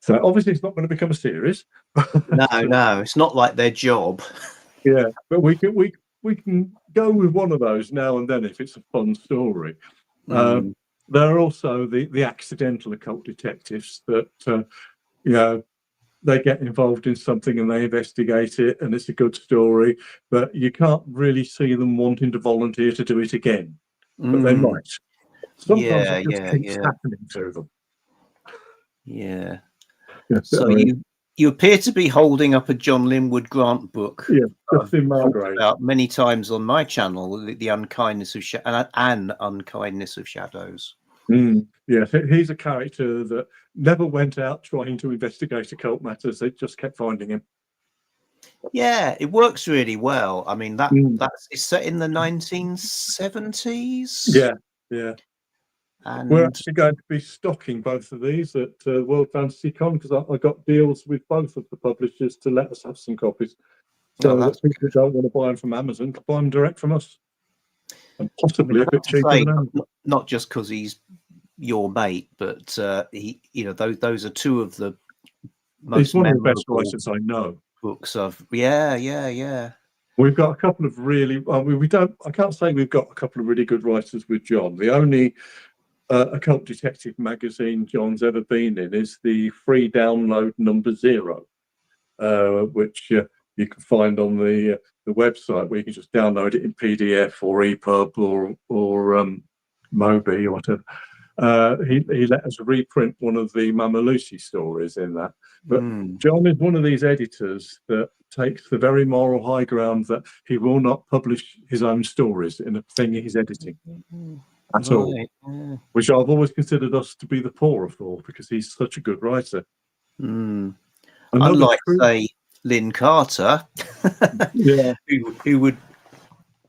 So obviously it's not going to become a series. No, it's not like their job. Yeah, but we can go with one of those now and then if it's a fun story. There are also the accidental occult detectives that they get involved in something and they investigate it and it's a good story, but you can't really see them wanting to volunteer to do it again. But they might. Sometimes it just keeps happening to them. Yeah. So you appear to be holding up a John Linwood Grant book. Yeah, just I've in my talked grave. about many times on my channel, the unkindness of and unkindness of shadows. Yeah, he's a character that never went out trying to investigate occult matters. They just kept finding him. Yeah, it works really well. I mean, it's set in the 1970s. Yeah. And we're actually going to be stocking both of these at World Fantasy Con because I got deals with both of the publishers to let us have some copies. So that people who don't want to buy them from Amazon can buy them direct from us. And possibly a bit cheaper than Amazon. Not just because he's your mate, but those are two of the most one of the best memorable writers I know. Books of yeah. We've got a couple of really. I can't say we've got a couple of really good writers with John. The only Occult Detective Magazine John's ever been in is the free download number 0, which you can find on the website, where you can just download it in PDF or EPUB or Mobi or whatever. He let us reprint one of the Mama Lucy stories in that. But John is one of these editors that takes the very moral high ground that he will not publish his own stories in a thing he's editing at all, which I've always considered us to be the poorer for, because he's such a good writer. Unlike, say, Lynn Carter, who would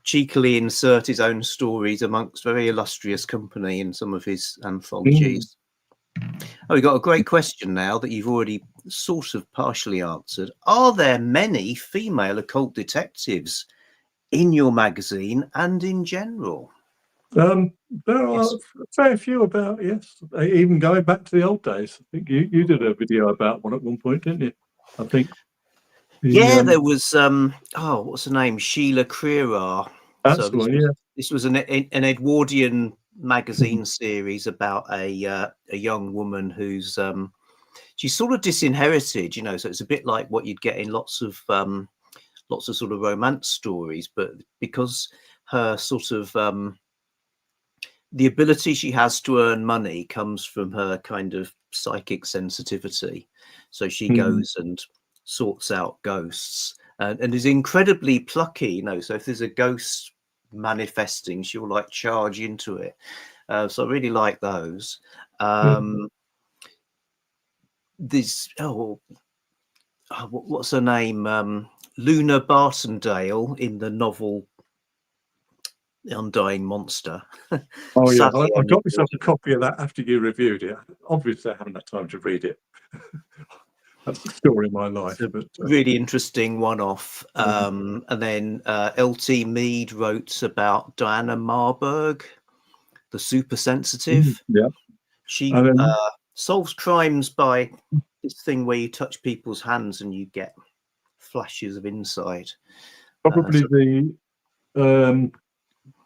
cheekily insert his own stories amongst very illustrious company in some of his anthologies. We got a great question now that you've already sort of partially answered. Are there many female occult detectives in your magazine and in general? There are a fair few about, yes. Even going back to the old days. I think you did a video about one at one point, didn't you? I think. There was what's her name? Sheila Crerar. That's the one, yeah. This was an Edwardian magazine series about a young woman who's she's sort of disinherited, so it's a bit like what you'd get in lots of sort of romance stories, but because her sort of the ability she has to earn money comes from her kind of psychic sensitivity, so she goes and sorts out ghosts and is incredibly plucky, so if there's a ghost manifesting, she'll like charge into it. So I really like those. This what's her name? Luna Bartondale in the novel The Undying Monster. Oh yeah, I got myself a copy of that after you reviewed it. Obviously, I haven't had time to read it. That's the story of my life. But really interesting one-off. And then L.T. Mead wrote about Diana Marburg, the super sensitive. Yeah, she solves crimes by this thing where you touch people's hands and you get flashes of insight. Probably the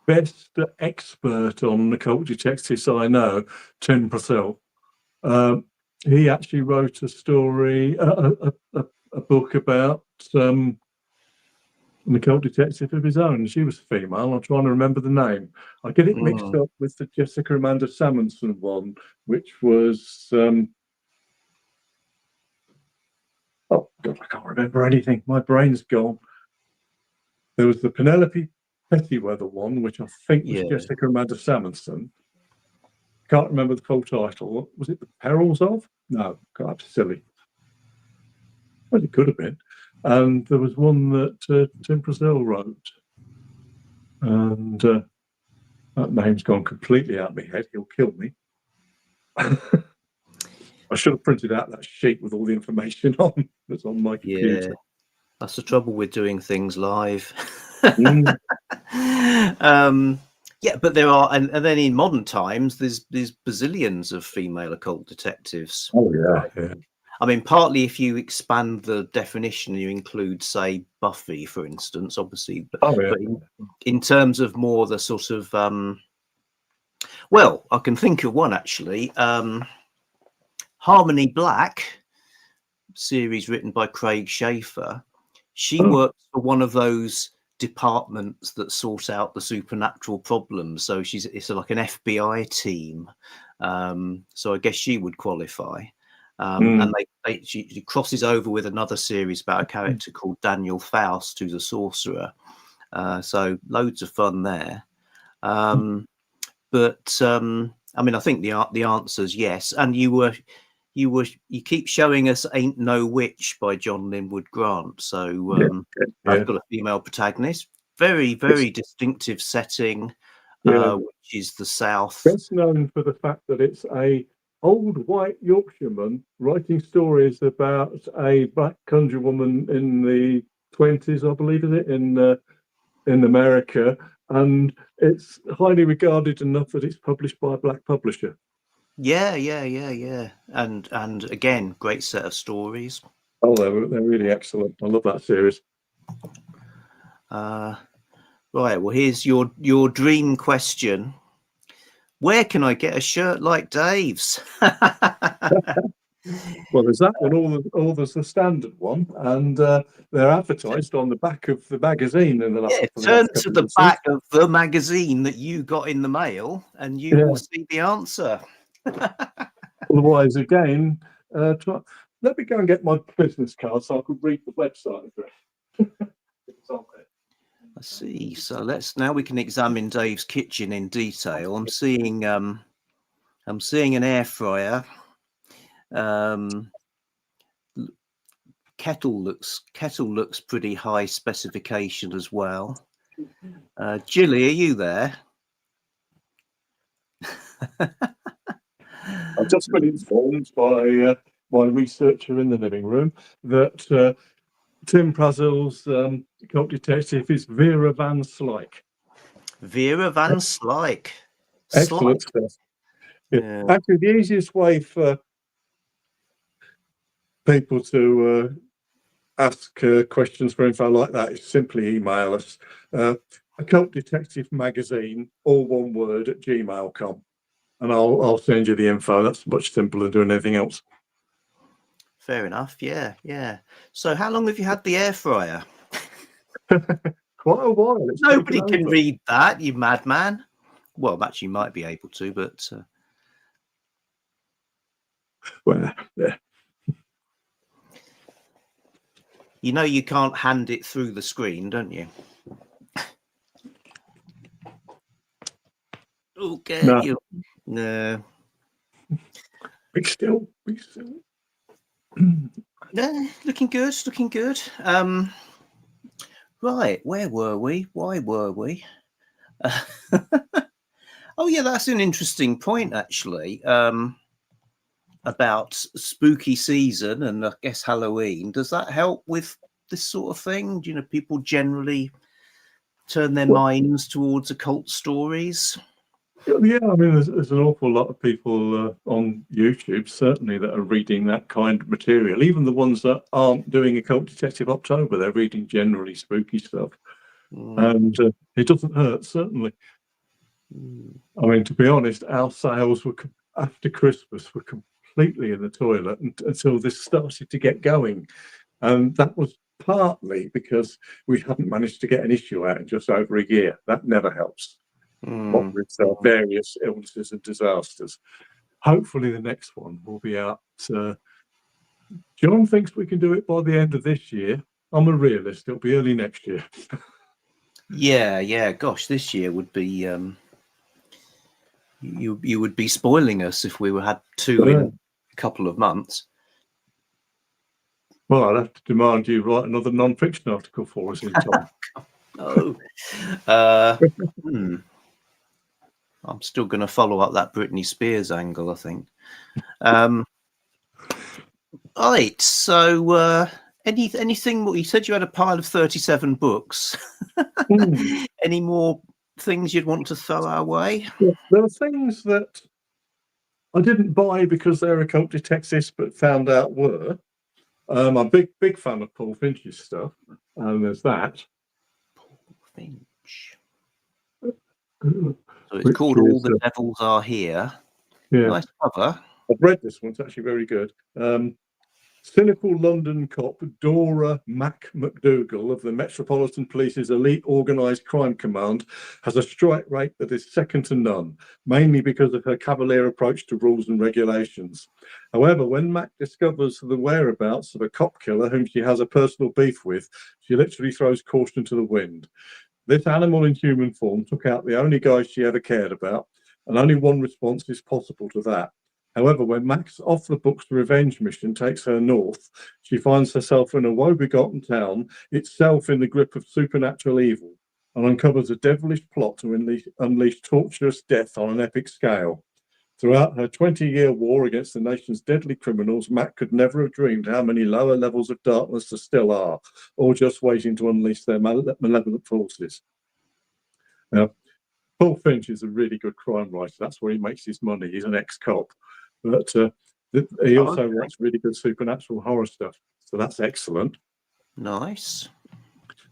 best expert on occult detectives I know, Tim Purcell. He actually wrote a story, a book about an occult detective of his own. She was female. I'm trying to remember the name. I get it mixed up with the Jessica Amanda Salmonson one, which was oh God, I can't remember anything. My brain's gone. There was the Penelope Pettyweather one, which I think was Jessica Amanda Salmonson. Can't remember the full title. Was it The Perils of? No, God, silly. Well, it could have been. And there was one that Tim Purcell wrote. And that name's gone completely out of my head. He'll kill me. I should have printed out that sheet with all the information on that's on my computer. Yeah, that's the trouble with doing things live. Yeah, but there are, and then in modern times, there's bazillions of female occult detectives. Oh yeah. I mean, partly if you expand the definition, you include, say, Buffy, for instance, obviously. But in terms of more the sort of, well, I can think of one actually. Harmony Black, series written by Craig Schaefer. She works for one of those departments that sort out the supernatural problems. So it's like an FBI team. So I guess she would qualify. And she crosses over with another series about a character called Daniel Faust, who's a sorcerer. So loads of fun there. But I mean, I think the answer is yes. And you keep showing us "Ain't No Witch" by John Linwood Grant. So I've got a female protagonist, very distinctive setting, which is the South. Best known for the fact that it's a old white Yorkshireman writing stories about a black country woman in the 20s, I believe, is it, in America, and it's highly regarded enough that it's published by a black publisher. Yeah. And again, great set of stories. Oh, they're really excellent. I love that series. Right. Well, here's your dream question. Where can I get a shirt like Dave's? Well, there's that one, or there's the standard one, and they're advertised on the back of the magazine in the last. Turn to the back of the magazine that you got in the mail, and you will see the answer. Otherwise, again, let me go and get my business card so I could read the website address. I see. So now we can examine Dave's kitchen in detail. I'm seeing an air fryer. Kettle looks pretty high specification as well. Jilly, are you there? I've just been informed by my researcher in the living room that Tim Purcell's occult detective is Vera Van Slyke. Vera Van Slyke. Excellent stuff. Yeah. Actually, the easiest way for people to ask questions for info like that is simply email us. Occult Detective Magazine, all one word, at gmail.com. And I'll send you the info. That's much simpler than doing anything else. Fair enough. Yeah. So how long have you had the air fryer? Quite a while. Nobody can read that, you madman. Well, actually, you might be able to, but well, yeah. You know you can't hand it through the screen, don't you? Okay. No. Be still. Yeah, looking good. Right, where were we? Why were we? Oh yeah, that's an interesting point actually. About spooky season and I guess Halloween. Does that help with this sort of thing? Do you know people generally turn their minds towards occult stories? Yeah, I mean, there's an awful lot of people on YouTube, certainly, that are reading that kind of material. Even the ones that aren't doing Occult Detective October, they're reading generally spooky stuff. And it doesn't hurt, certainly. I mean, to be honest, our sales were after Christmas were completely in the toilet until this started to get going. And that was partly because we hadn't managed to get an issue out in just over a year. That never helps. What with various illnesses and disasters. Hopefully, the next one will be out. John thinks we can do it by the end of this year. I'm a realist. It'll be early next year. Yeah. Gosh, this year would be you would be spoiling us if we had two in a couple of months. Well, I'd have to demand you write another non-fiction article for us in time. I'm still going to follow up that Britney Spears angle, I think. Right. So, anything more? You said you had a pile of 37 books. Any more things you'd want to throw our way? Yeah, there are things that I didn't buy because they're occult detectives, but found out were. I'm a big fan of Paul Finch's stuff, and there's that. Paul Finch. So it's called All the Devils Are Here. Yeah. Nice cover. I've read this one. It's actually very good. Cynical London cop Dora McDougall of the Metropolitan Police's elite organised crime command has a strike rate that is second to none, mainly because of her cavalier approach to rules and regulations. However, when Mac discovers the whereabouts of a cop killer whom she has a personal beef with, she literally throws caution to the wind. This animal in human form took out the only guy she ever cared about, and only one response is possible to that. However, when Mac's off the books revenge mission takes her north, she finds herself in a woe-begotten town, itself in the grip of supernatural evil, and uncovers a devilish plot to unleash torturous death on an epic scale. Throughout her 20-year war against the nation's deadly criminals, Mac could never have dreamed how many lower levels of darkness there still are, all just waiting to unleash their malevolent forces. Now, Paul Finch is a really good crime writer. That's where he makes his money. He's an ex-cop. But he also writes really good supernatural horror stuff. So that's excellent. Nice.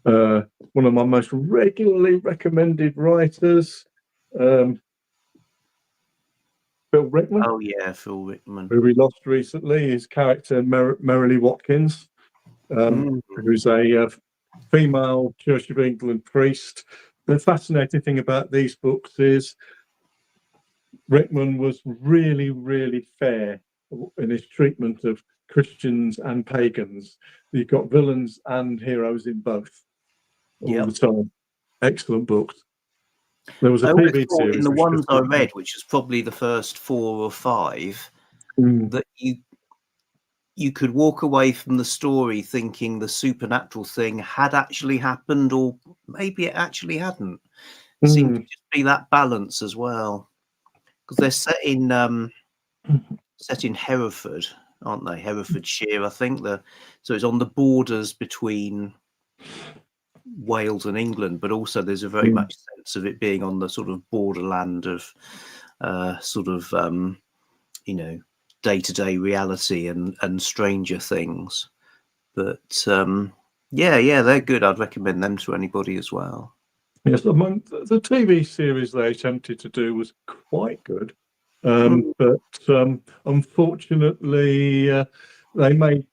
One of my most regularly recommended writers, Phil Rickman. Oh, yeah, Phil Rickman. Who we lost recently. His character, Merrily Watkins, who's a female Church of England priest. The fascinating thing about these books is Rickman was really, really fair in his treatment of Christians and pagans. You've got villains and heroes in both all the time. Excellent books. There was a TV series. In the ones I read, which was probably the first 4 or 5, that you could walk away from the story thinking the supernatural thing had actually happened, or maybe it actually hadn't. It seemed to just be that balance as well, because they're set in Hereford, aren't they? Herefordshire, I think. So it's on the borders between Wales and England, but also there's a very much sense of it being on the sort of borderland of day-to-day reality and Stranger Things. But yeah, they're good. I'd recommend them to anybody as well. Yes, the TV series they attempted to do was quite good, but unfortunately they made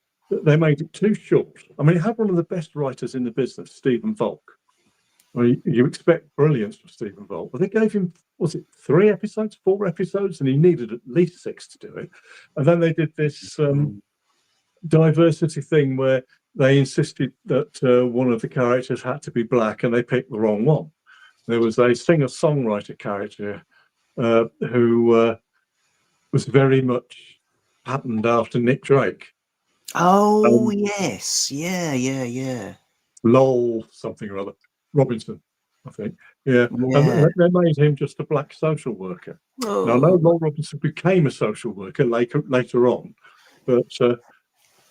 it too short. I mean, it had one of the best writers in the business, Stephen Volk. Well, you expect brilliance from Stephen Volk, but they gave him, was it 3 episodes, 4 episodes, and he needed at least 6 to do it. And then they did this diversity thing where they insisted that one of the characters had to be black, and they picked the wrong one. There was a singer-songwriter character who was very much patterned after Nick Drake. Oh, yes. Yeah. Lol, something or other. Robinson, I think. Yeah. And they made him just a black social worker. Now, I know Lol Robinson became a social worker later on, but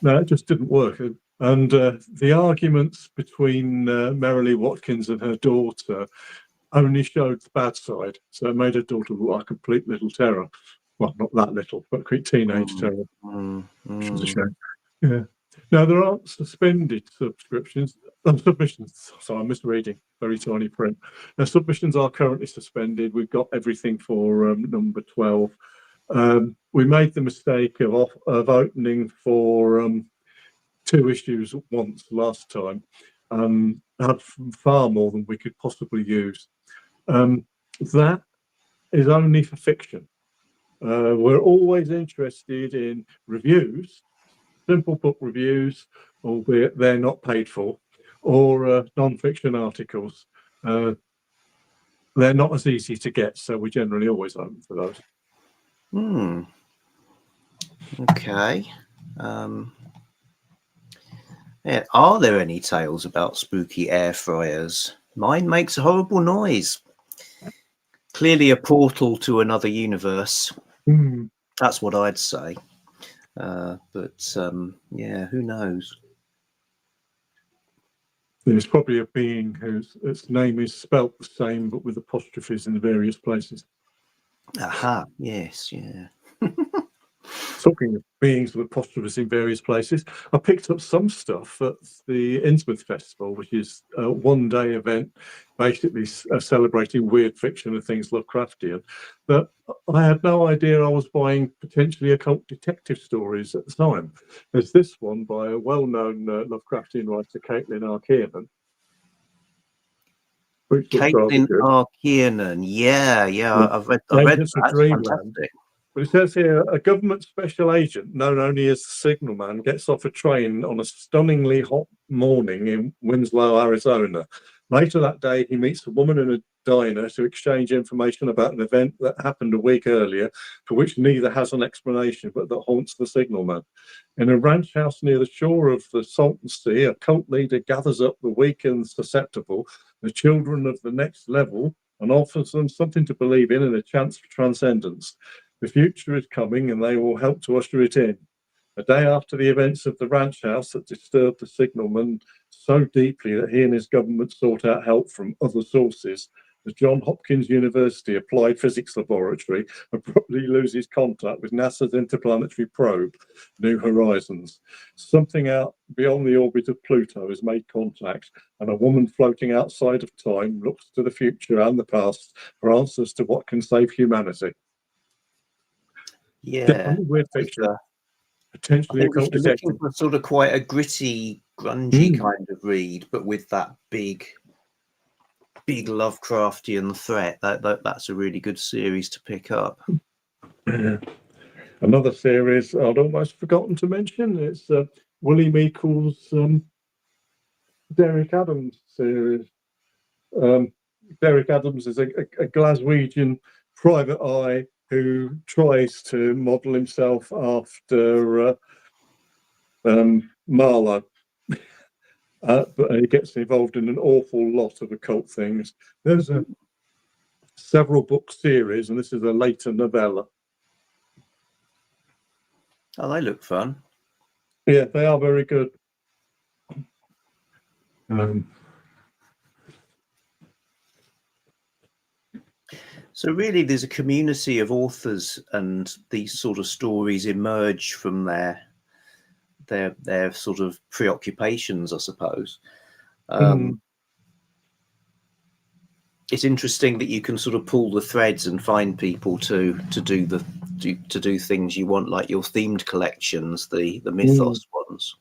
no, it just didn't work. And the arguments between Merrily Watkins and her daughter only showed the bad side. So it made her daughter look like a complete little terror. Well, not that little, but a teenage terror, which was a shame. Yeah. Now, there aren't suspended subscriptions, submissions. Sorry, I'm misreading, very tiny print. Now, submissions are currently suspended. We've got everything for number 12. We made the mistake of opening for 2 issues at once last time, had far more than we could possibly use. That is only for fiction. We're always interested in reviews, simple book reviews, albeit they're not paid for, or non-fiction articles. They're not as easy to get, so we generally always open for those. Okay. Yeah. Are there any tales about spooky air fryers? Mine makes a horrible noise. Clearly a portal to another universe. That's what I'd say. But yeah, who knows? There's probably a being whose name is spelt the same, but with apostrophes in various places. Aha, yes, yeah. Talking of beings with apostrophes in various places, I picked up some stuff at the Innsmouth Festival, which is a 1-day event, basically celebrating weird fiction and things Lovecraftian. But I had no idea I was buying potentially occult detective stories at the time. There's this one by a well-known Lovecraftian writer, Caitlin R. Kiernan. Caitlin R. Kiernan, yeah, I've read that. That's fantastic. But it says here, a government special agent, known only as the Signal Man, gets off a train on a stunningly hot morning in Winslow, Arizona. Later that day, he meets a woman in a diner to exchange information about an event that happened a week earlier, for which neither has an explanation, but that haunts the Signal Man. In a ranch house near the shore of the Salton Sea, a cult leader gathers up the weak and susceptible, the children of the next level, and offers them something to believe in and a chance for transcendence. The future is coming and they will help to usher it in. A day after the events of the ranch house that disturbed the signalman so deeply that he and his government sought out help from other sources, the Johns Hopkins University Applied Physics Laboratory abruptly loses contact with NASA's interplanetary probe, New Horizons. Something out beyond the orbit of Pluto has made contact, and a woman floating outside of time looks to the future and the past for answers to what can save humanity. Yeah, weird fiction. Potentially occult detective. Looking for sort of quite a gritty, grungy kind of read, but with that big Lovecraftian threat. That's a really good series to pick up. Yeah. Another series I'd almost forgotten to mention. It's Willie Meikle's Derek Adams series. Derek Adams is a Glaswegian private eye who tries to model himself after Marlowe. But he gets involved in an awful lot of occult things. There's a several book series, and this is a later novella. Oh, they look fun. Yeah, they are very good. So really, there's a community of authors, and these sort of stories emerge from their sort of preoccupations, I suppose. It's interesting that you can sort of pull the threads and find people to do things you want, like your themed collections, the mythos ones.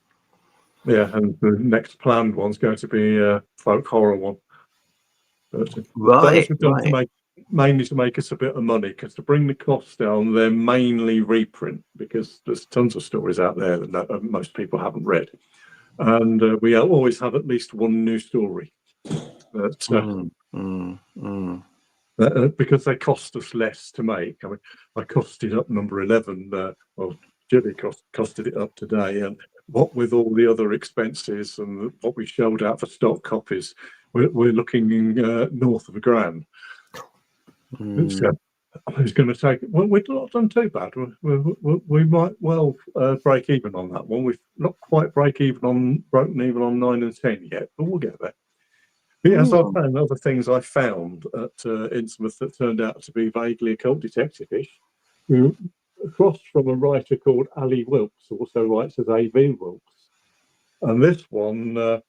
Yeah, and the next planned one's going to be a folk horror one. But right. Mainly to make us a bit of money, because to bring the costs down, they're mainly reprint, because there's tons of stories out there that most people haven't read, and we always have at least one new story. Because they cost us less to make. I mean, I costed up number 11. Well, Jimmy costed it up today, and what with all the other expenses and what we shelled out for stock copies, we're looking north of £1,000. It's going to take. Well, we've not done too bad. We might well break even on that one. We've not quite broken even on 9 and 10 yet, but we'll get there. Yes, I've found other things I found at Innsmouth that turned out to be vaguely occult detective-ish. Across from a writer called Ali Wilkes, who also writes as A.V. Wilkes. And this one,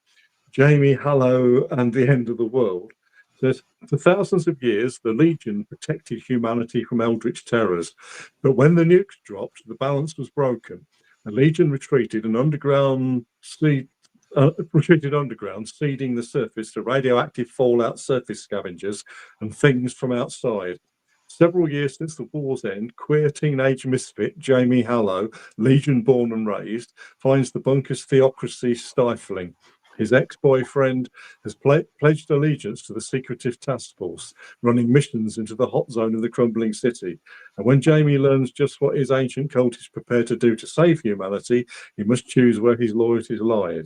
Jamie Hallow and the End of the World, says, for thousands of years, the Legion protected humanity from eldritch terrors. But when the nukes dropped, the balance was broken. The Legion retreated underground, seeding the surface to radioactive fallout surface scavengers and things from outside. Several years since the war's end, queer teenage misfit Jamie Hallow, Legion born and raised, finds the bunker's theocracy stifling. His ex-boyfriend has pledged allegiance to the secretive task force, running missions into the hot zone of the crumbling city. And when Jamie learns just what his ancient cult is prepared to do to save humanity, he must choose where his loyalties lie.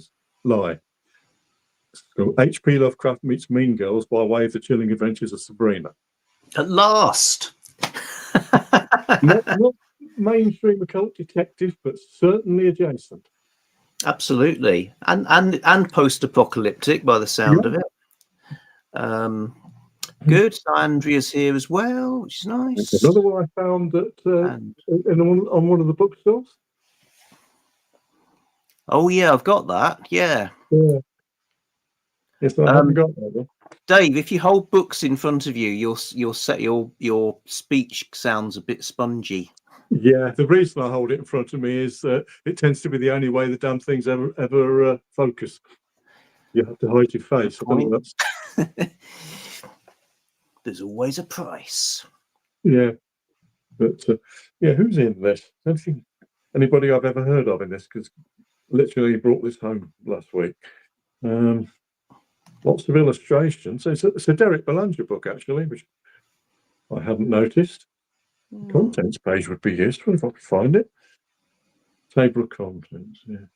So H.P. Lovecraft meets Mean Girls by way of the chilling adventures of Sabrina. At last. Not mainstream occult detective, but certainly adjacent. Absolutely, and post-apocalyptic by the sound of it. Good. Andrea's here as well, which is nice. Another one I found that on one of the bookstores. Oh yeah, I've got that. Yeah. Yes, I haven't got that one. Dave, if you hold books in front of you, you'll set your speech sounds a bit spongy. Yeah, the reason I hold it in front of me is it tends to be the only way the damn things ever focus. You have to hide your face. There's always a price. Yeah, but yeah, who's in this? I don't think anybody I've ever heard of in this, because literally brought this home last week. Lots of illustrations. It's a Derek Belanger book, actually, which I hadn't noticed. The contents page would be useful if I could find it. Table of contents, yeah.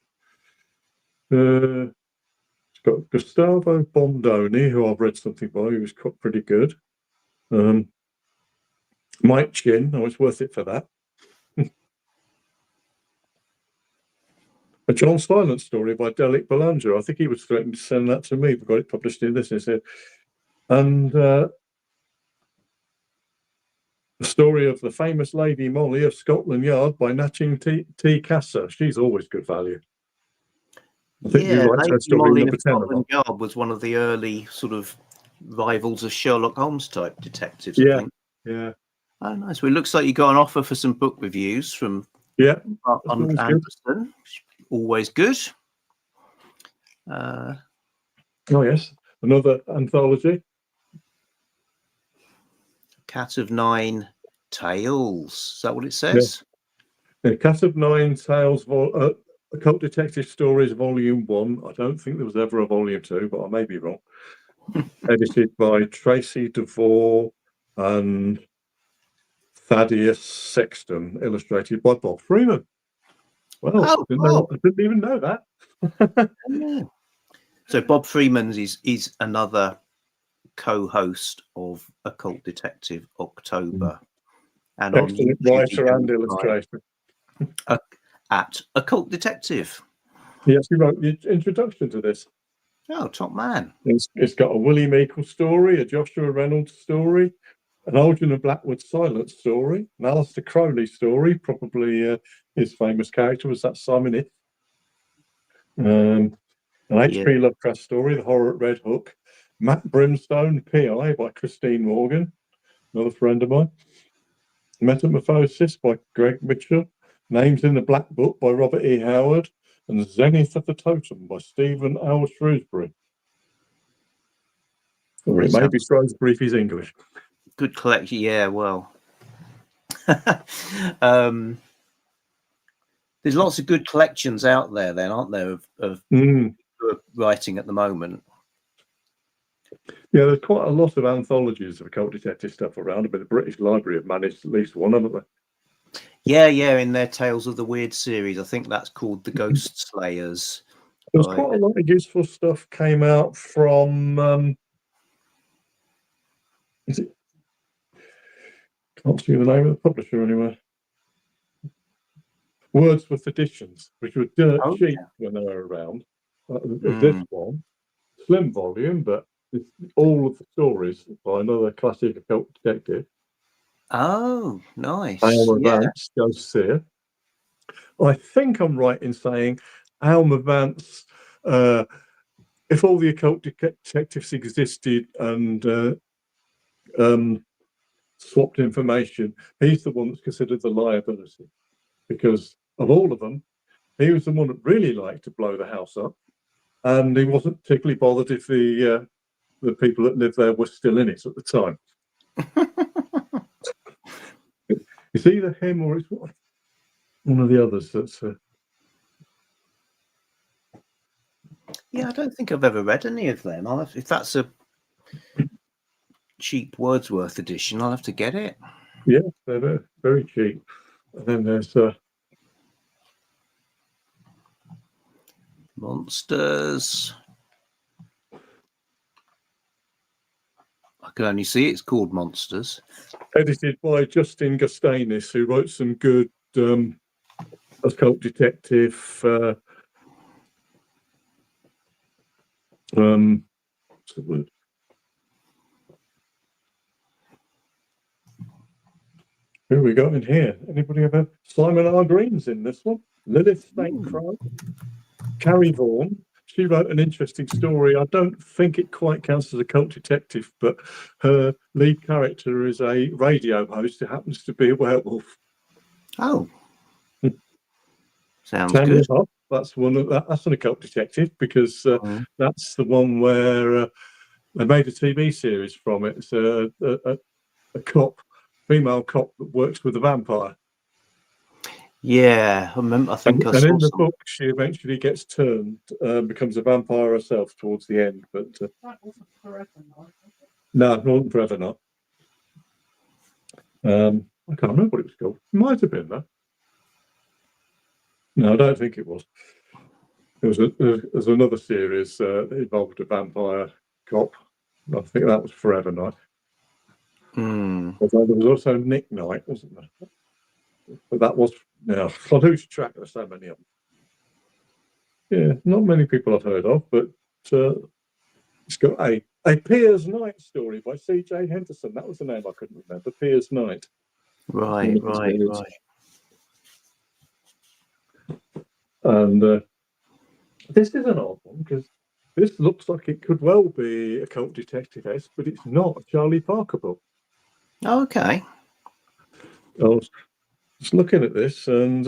It's got Gustavo Bondoni, who I've read something by, who was pretty good. Mike Chin, it's worth it for that. A John Silence story by Derek Belanger. I think he was threatening to send that to me, but got it published in this instead. And the story of the famous Lady Molly of Scotland Yard by Natching T. Casser. She's always good value. I think you liked her story Molly number of 10. Scotland Yard was one of the early sort of rivals of Sherlock Holmes type detectives. Yeah, I think. Yeah. Oh, nice. Well, it looks like you got an offer for some book reviews from Anderson. Always good. Oh yes, another anthology. Cat of Nine Tails. Is that what it says? Yeah. Cat of Nine Tails, Occult Detective Stories, Volume 1. I don't think there was ever a Volume 2, but I may be wrong. Edited by Tracy DeVore and Thaddeus Sexton, illustrated by Bob Freeman. Well, I didn't even know that. Yeah. So Bob Freeman is another co-host of Occult Detective October, and excellent writer and illustrator at Occult Detective. He actually wrote the introduction to this. Oh, top man! It's got a Willie Meikle story, a Joshua Reynolds story, an Algernon Blackwood Silence story, an Alistair Crowley story. Probably his famous character was that Simon If. An H.P. Lovecraft story, The Horror at Red Hook. Matt Brimstone, P.I. by Christine Morgan, another friend of mine. Metamorphosis by Greg Mitchell. Names in the Black Book by Robert E. Howard. And Zenith of the Totem by Stephen L. Shrewsbury. Or it may be Shrewsbury if he's English. Good collection, yeah, well. There's lots of good collections out there then, aren't there, of writing at the moment? Yeah, there's quite a lot of anthologies of occult detective stuff around, but the British Library have managed at least one, haven't they? Yeah, in their Tales of the Weird series. I think that's called The Ghost Slayers. There's quite a lot of useful stuff came out from can't see the name of the publisher anywhere. Wordsworth Editions, which were dirt cheap when they were around. This one, slim volume, but It's all of the stories by another classic occult detective. Oh, nice. Alma Yeah. Vance goes here. I think I'm right in saying Alma Vance, if all the occult detectives existed and swapped information, he's the one that's considered the liability, because of all of them, he was the one that really liked to blow the house up, and he wasn't particularly bothered if the people that lived there were still in it at the time. It's either him or it's one of the others that's. Yeah, I don't think I've ever read any of them. If that's a cheap Wordsworth edition, I'll have to get it. Yeah, they're very, very cheap. And then there's Monsters. I can only see it's called Monsters. edited by Justin Gustanis, who wrote some good occult detective. What's the word? Who we got in here? Anybody ever? Simon R. Green's in this one. Lilith St. Croix. Carrie Vaughan. She wrote an interesting story. I don't think it quite counts as a cult detective, but her lead character is a radio host who happens to be a werewolf. Oh, sounds Tanya good. Hoff, that's that's an occult detective, because that's the one where they made a TV series from it. It's a cop, female cop that works with a vampire. Yeah, I remember. I think I And saw in the some. book, she eventually gets turned, becomes a vampire herself towards the end. But that wasn't Forever Night. No, it wasn't Forever Night. I can't remember what it was called. It might have been that. No, I don't think it was. There's another series that involved a vampire cop. I think that was Forever Night. Although there was also Nick Knight, wasn't there? But that was, I lose track. There's so many of them. Yeah, not many people I've heard of, but it's got a Piers Knight story by C.J. Henderson. That was the name I couldn't remember. Piers Knight. Right. And this is an odd one, because this looks like it could well be a cult detective-esque, but it's not a Charlie Parker book. Okay. I was just looking at this, and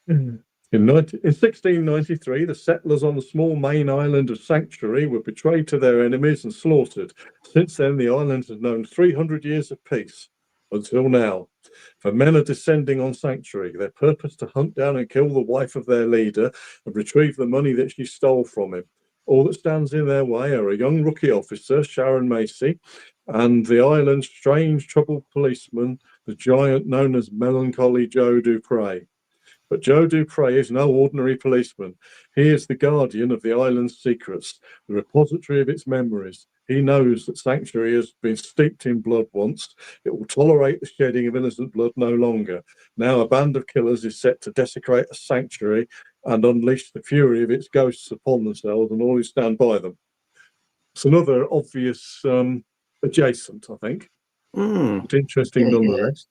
in 1693, the settlers on the small Maine island of Sanctuary were betrayed to their enemies and slaughtered. Since then, the island has known 300 years of peace, until now. For men are descending on Sanctuary, their purpose to hunt down and kill the wife of their leader and retrieve the money that she stole from him. All that stands in their way are a young rookie officer, Sharon Macy, and the island's strange, troubled policeman, the giant known as Melancholy Joe Dupre. But Joe Dupre is no ordinary policeman. He is the guardian of the island's secrets, the repository of its memories. He knows that Sanctuary has been steeped in blood once. It will tolerate the shedding of innocent blood no longer. Now a band of killers is set to desecrate a sanctuary and unleash the fury of its ghosts upon themselves and all who stand by them. It's another obvious adjacent, I think. It's interesting nonetheless.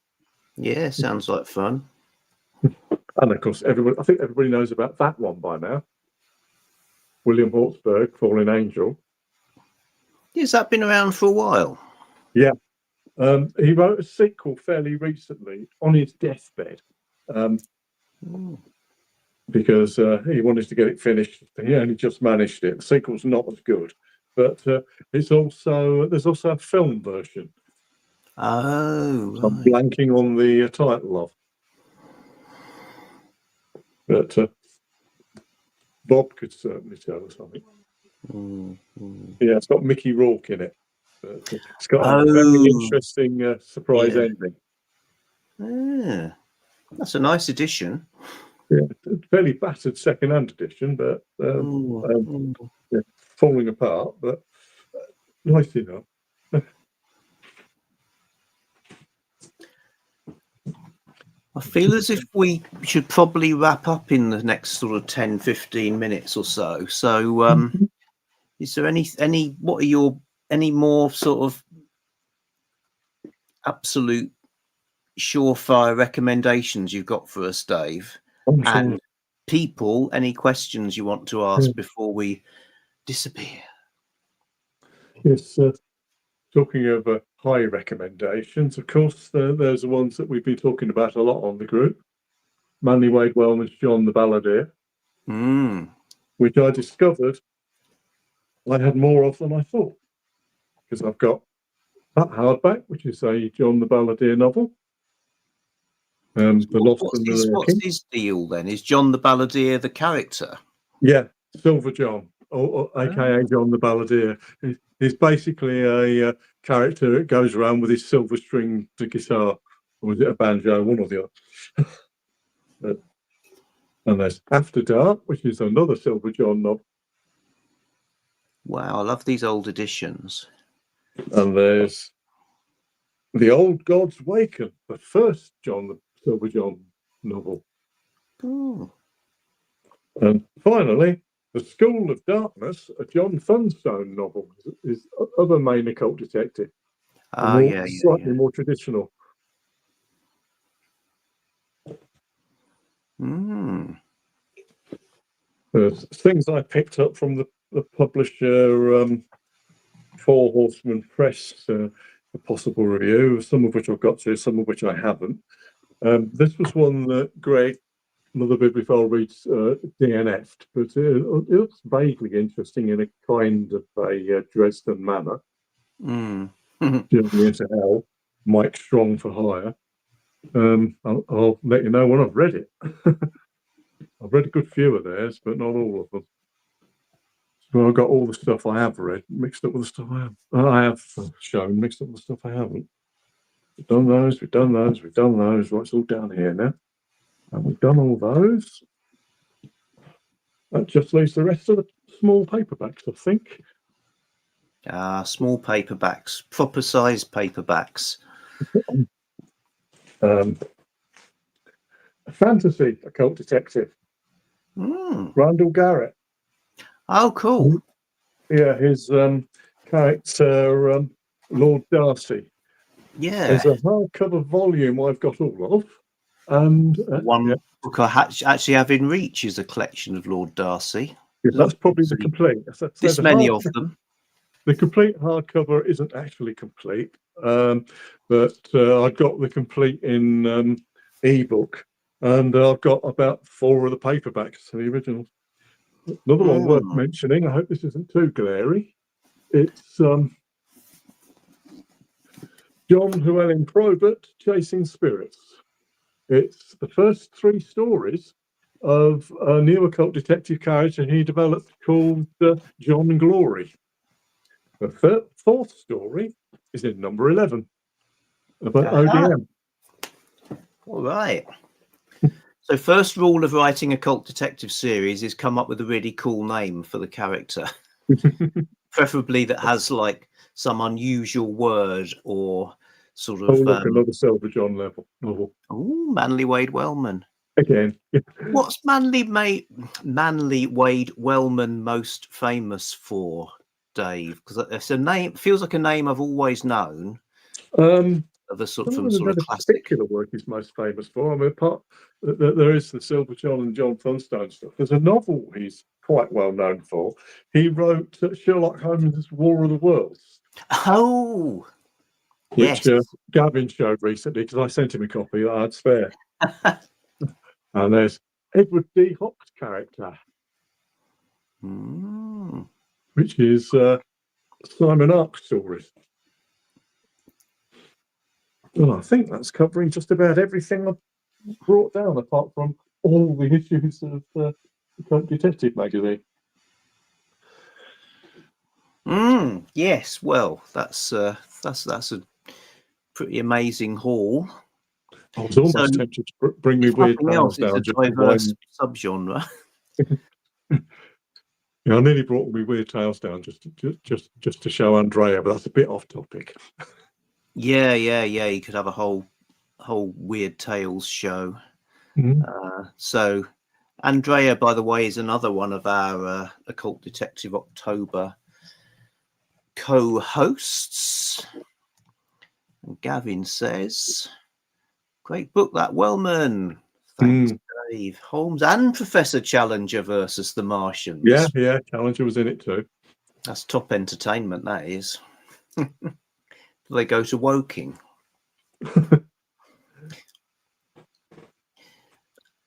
Yeah, sounds like fun. And of course, I think everybody knows about that one by now. William Hawksburg, Fallen Angel. Has that been around for a while? Yeah. He wrote a sequel fairly recently on his deathbed, because he wanted to get it finished. He only just managed it. The sequel's not as good, but there's also a film version. Oh, So I'm blanking on the title of. But Bob could certainly tell us something. Yeah, it's got Mickey Rourke in it. But it's got a very interesting surprise ending. Yeah. That's a nice addition. Yeah, fairly battered second-hand edition, but falling apart, but nice enough. I feel as if we should probably wrap up in the next sort of 10, 15 minutes or so. So, is there what are your, any more sort of absolute surefire recommendations you've got for us, Dave? And people, any questions you want to ask before we disappear? Yes, talking of high recommendations, of course, there's the ones that we've been talking about a lot on the group. Manly Wade Wellman's John the Balladeer, which I discovered I had more of than I thought, because I've got that hardback, which is a John the Balladeer novel. The Lost and the Rare King. What's his deal then? Is John the Balladeer the character? Yeah, Silver John, or aka John the Balladeer. He's basically a character that goes around with his silver string to guitar, or is it a banjo? One or the other. And there's After Dark, which is another Silver John novel. Wow, I love these old editions. And there's The Old Gods Waken, the first Silver John novel. Ooh. And finally, The School of Darkness, a John Thunstone novel, is other main occult detective. Slightly more traditional. There's things I picked up from the publisher Four Horsemen Press, a possible review, some of which I've got to, some of which I haven't. This was one that Greg, another bibliophile, reads DNF'd, but it looks vaguely interesting in a kind of a Dresden manner. Journey into Hell, Mike Strong for Hire. I'll let you know when I've read it. I've read a good few of theirs, but not all of them. So I've got all the stuff I have read mixed up with the stuff I have shown mixed up with the stuff I haven't. We've done those, we've done those, we've done those. Right, it's all down here now. And we've done all those. That just leaves the rest of the small paperbacks, I think. Small paperbacks, proper size paperbacks. A fantasy occult detective. Randall Garrett. Oh, cool. Yeah, his character, Lord Darcy. Yeah. There's a hardcover volume I've got all of. And one book I actually have in reach is a collection of Lord Darcy. Yeah, that's probably the complete. This many of them. The complete hardcover isn't actually complete, but I've got the complete in ebook, and I've got about 4 of the paperbacks, the originals. Another one worth mentioning, I hope this isn't too glary, it's John Llewellyn Probert, Chasing Spirits. It's the first 3 stories of a new occult detective character he developed called John Glory. The 4th story is in number 11 about ODM. All right. So first rule of writing a cult detective series is come up with a really cool name for the character. Preferably that has like some unusual word or sort of... look, another Silver John novel. Oh, Manly Wade Wellman. Again. What's Manly Wade Wellman most famous for, Dave? Because it's a name, feels like a name I've always known. Of a sort of classic. Particular work he's most famous for. I mean, there is the Silver John and John Thunstone stuff. There's a novel he's quite well known for. He wrote Sherlock Holmes' War of the Worlds. Oh, which Gavin showed recently because I sent him a copy that I had spare. And there's Edward D. Hock's character, which is Simon Ark's story. Well, I think that's covering just about everything I've brought down, apart from all the issues of Occult Detective Magazine. Yes, well, that's a pretty amazing haul. I was almost tempted to bring me Weird Tales down. It's a diverse subgenre. Yeah, I nearly brought me Weird Tales down just to show Andrea, but that's a bit off topic. Yeah. You could have a whole whole Weird Tales show. Mhm. So Andrea, by the way, is another one of our Occult Detective October co-hosts. And Gavin says, great book, that, Wellman. Thanks, Dave. Holmes and Professor Challenger versus the Martians. Yeah, Challenger was in it too. That's top entertainment, that is. They go to Woking.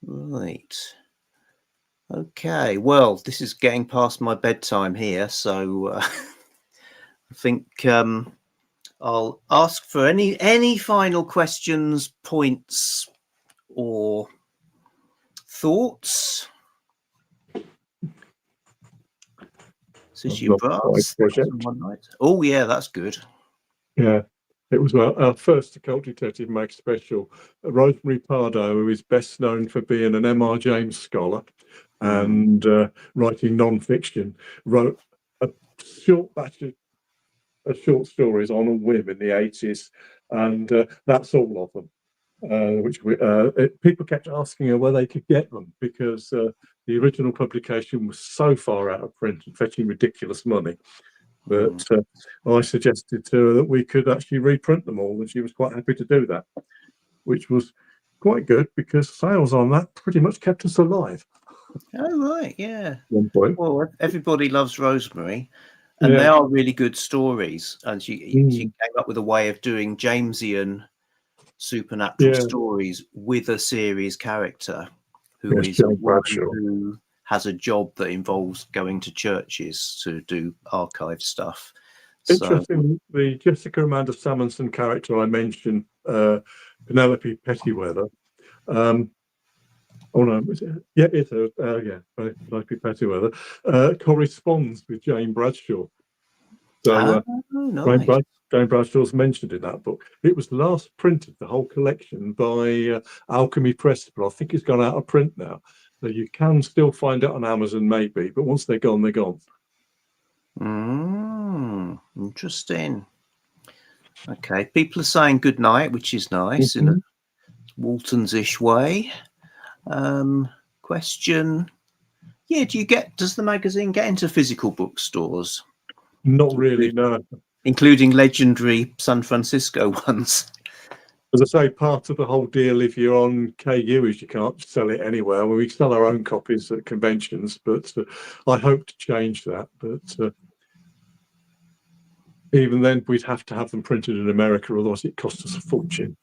Right. Okay. Well, this is getting past my bedtime here, so I think I'll ask for any final questions, points, or thoughts. Since you brass. Oh yeah, that's good. Yeah, it was our first Occult Detective Mag special. Rosemary Pardo, who is best known for being an M.R. James scholar and writing non-fiction, wrote a short batch of short stories on a whim in the 80s, and that's all of them. Which people kept asking her where they could get them, because the original publication was so far out of print and fetching ridiculous money. But I suggested to her that we could actually reprint them all, and she was quite happy to do that, which was quite good because sales on that pretty much kept us alive. Oh, right, yeah. At one point. Well, everybody loves Rosemary, and they are really good stories. And she came up with a way of doing Jamesian supernatural stories with a series character who is a woman who has a job that involves going to churches to do archive stuff. Interesting, the Jessica Amanda Samuelson character I mentioned, Penelope Pettyweather. Oh no, it's Penelope Pettyweather corresponds with Jane Bradshaw. So nice. Jane Bradshaw's mentioned in that book. It was last printed, the whole collection, by Alchemy Press, but I think it's gone out of print now. So you can still find it on Amazon, maybe, but once they're gone, they're gone. Interesting. Okay, people are saying good night, which is nice in a Waltons-ish way. Question: yeah, does the magazine get into physical bookstores? Not really, no. Including legendary San Francisco ones. As I say, part of the whole deal, if you're on KU, is you can't sell it anywhere. Well, we sell our own copies at conventions, but I hope to change that. But even then, we'd have to have them printed in America, otherwise it costs us a fortune.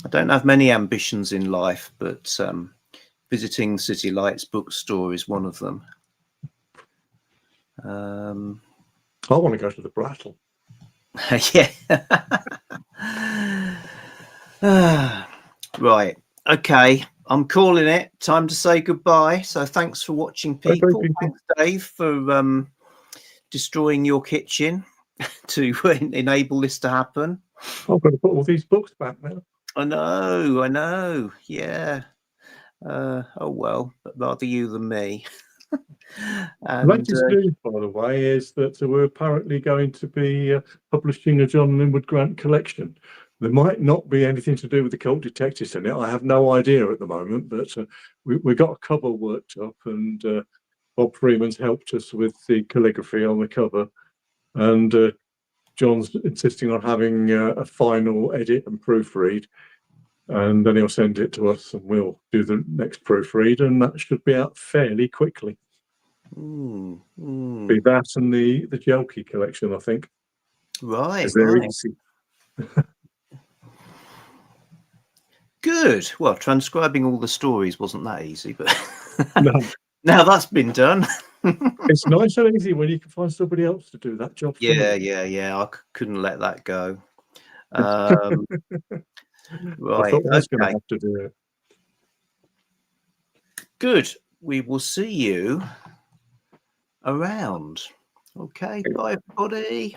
I don't have many ambitions in life, but visiting City Lights bookstore is one of them. I want to go to the Brattle. Yeah. Right. Okay. I'm calling it. Time to say goodbye. So thanks for watching, people. Thanks, Dave, for destroying your kitchen to enable this to happen. I've got to put all these books back now. I know. Yeah. Oh well, but rather you than me. And, latest news, by the way, is that we're apparently going to be publishing a John Linwood Grant collection. There might not be anything to do with the Occult Detectives in it. I have no idea at the moment, but we got a cover worked up, and Bob Freeman's helped us with the calligraphy on the cover, and John's insisting on having a final edit and proofread, and then he'll send it to us, and we'll do the next proofread, and that should be out fairly quickly. Be that and the Jelky collection, I think. Right. Easy. Good. Well, transcribing all the stories wasn't that easy, but no. Now that's been done. It's nice and easy when you can find somebody else to do that job. Yeah. I couldn't let that go. Right. I thought I was going to have to do it. Good. We will see you around. Okay. Bye, everybody.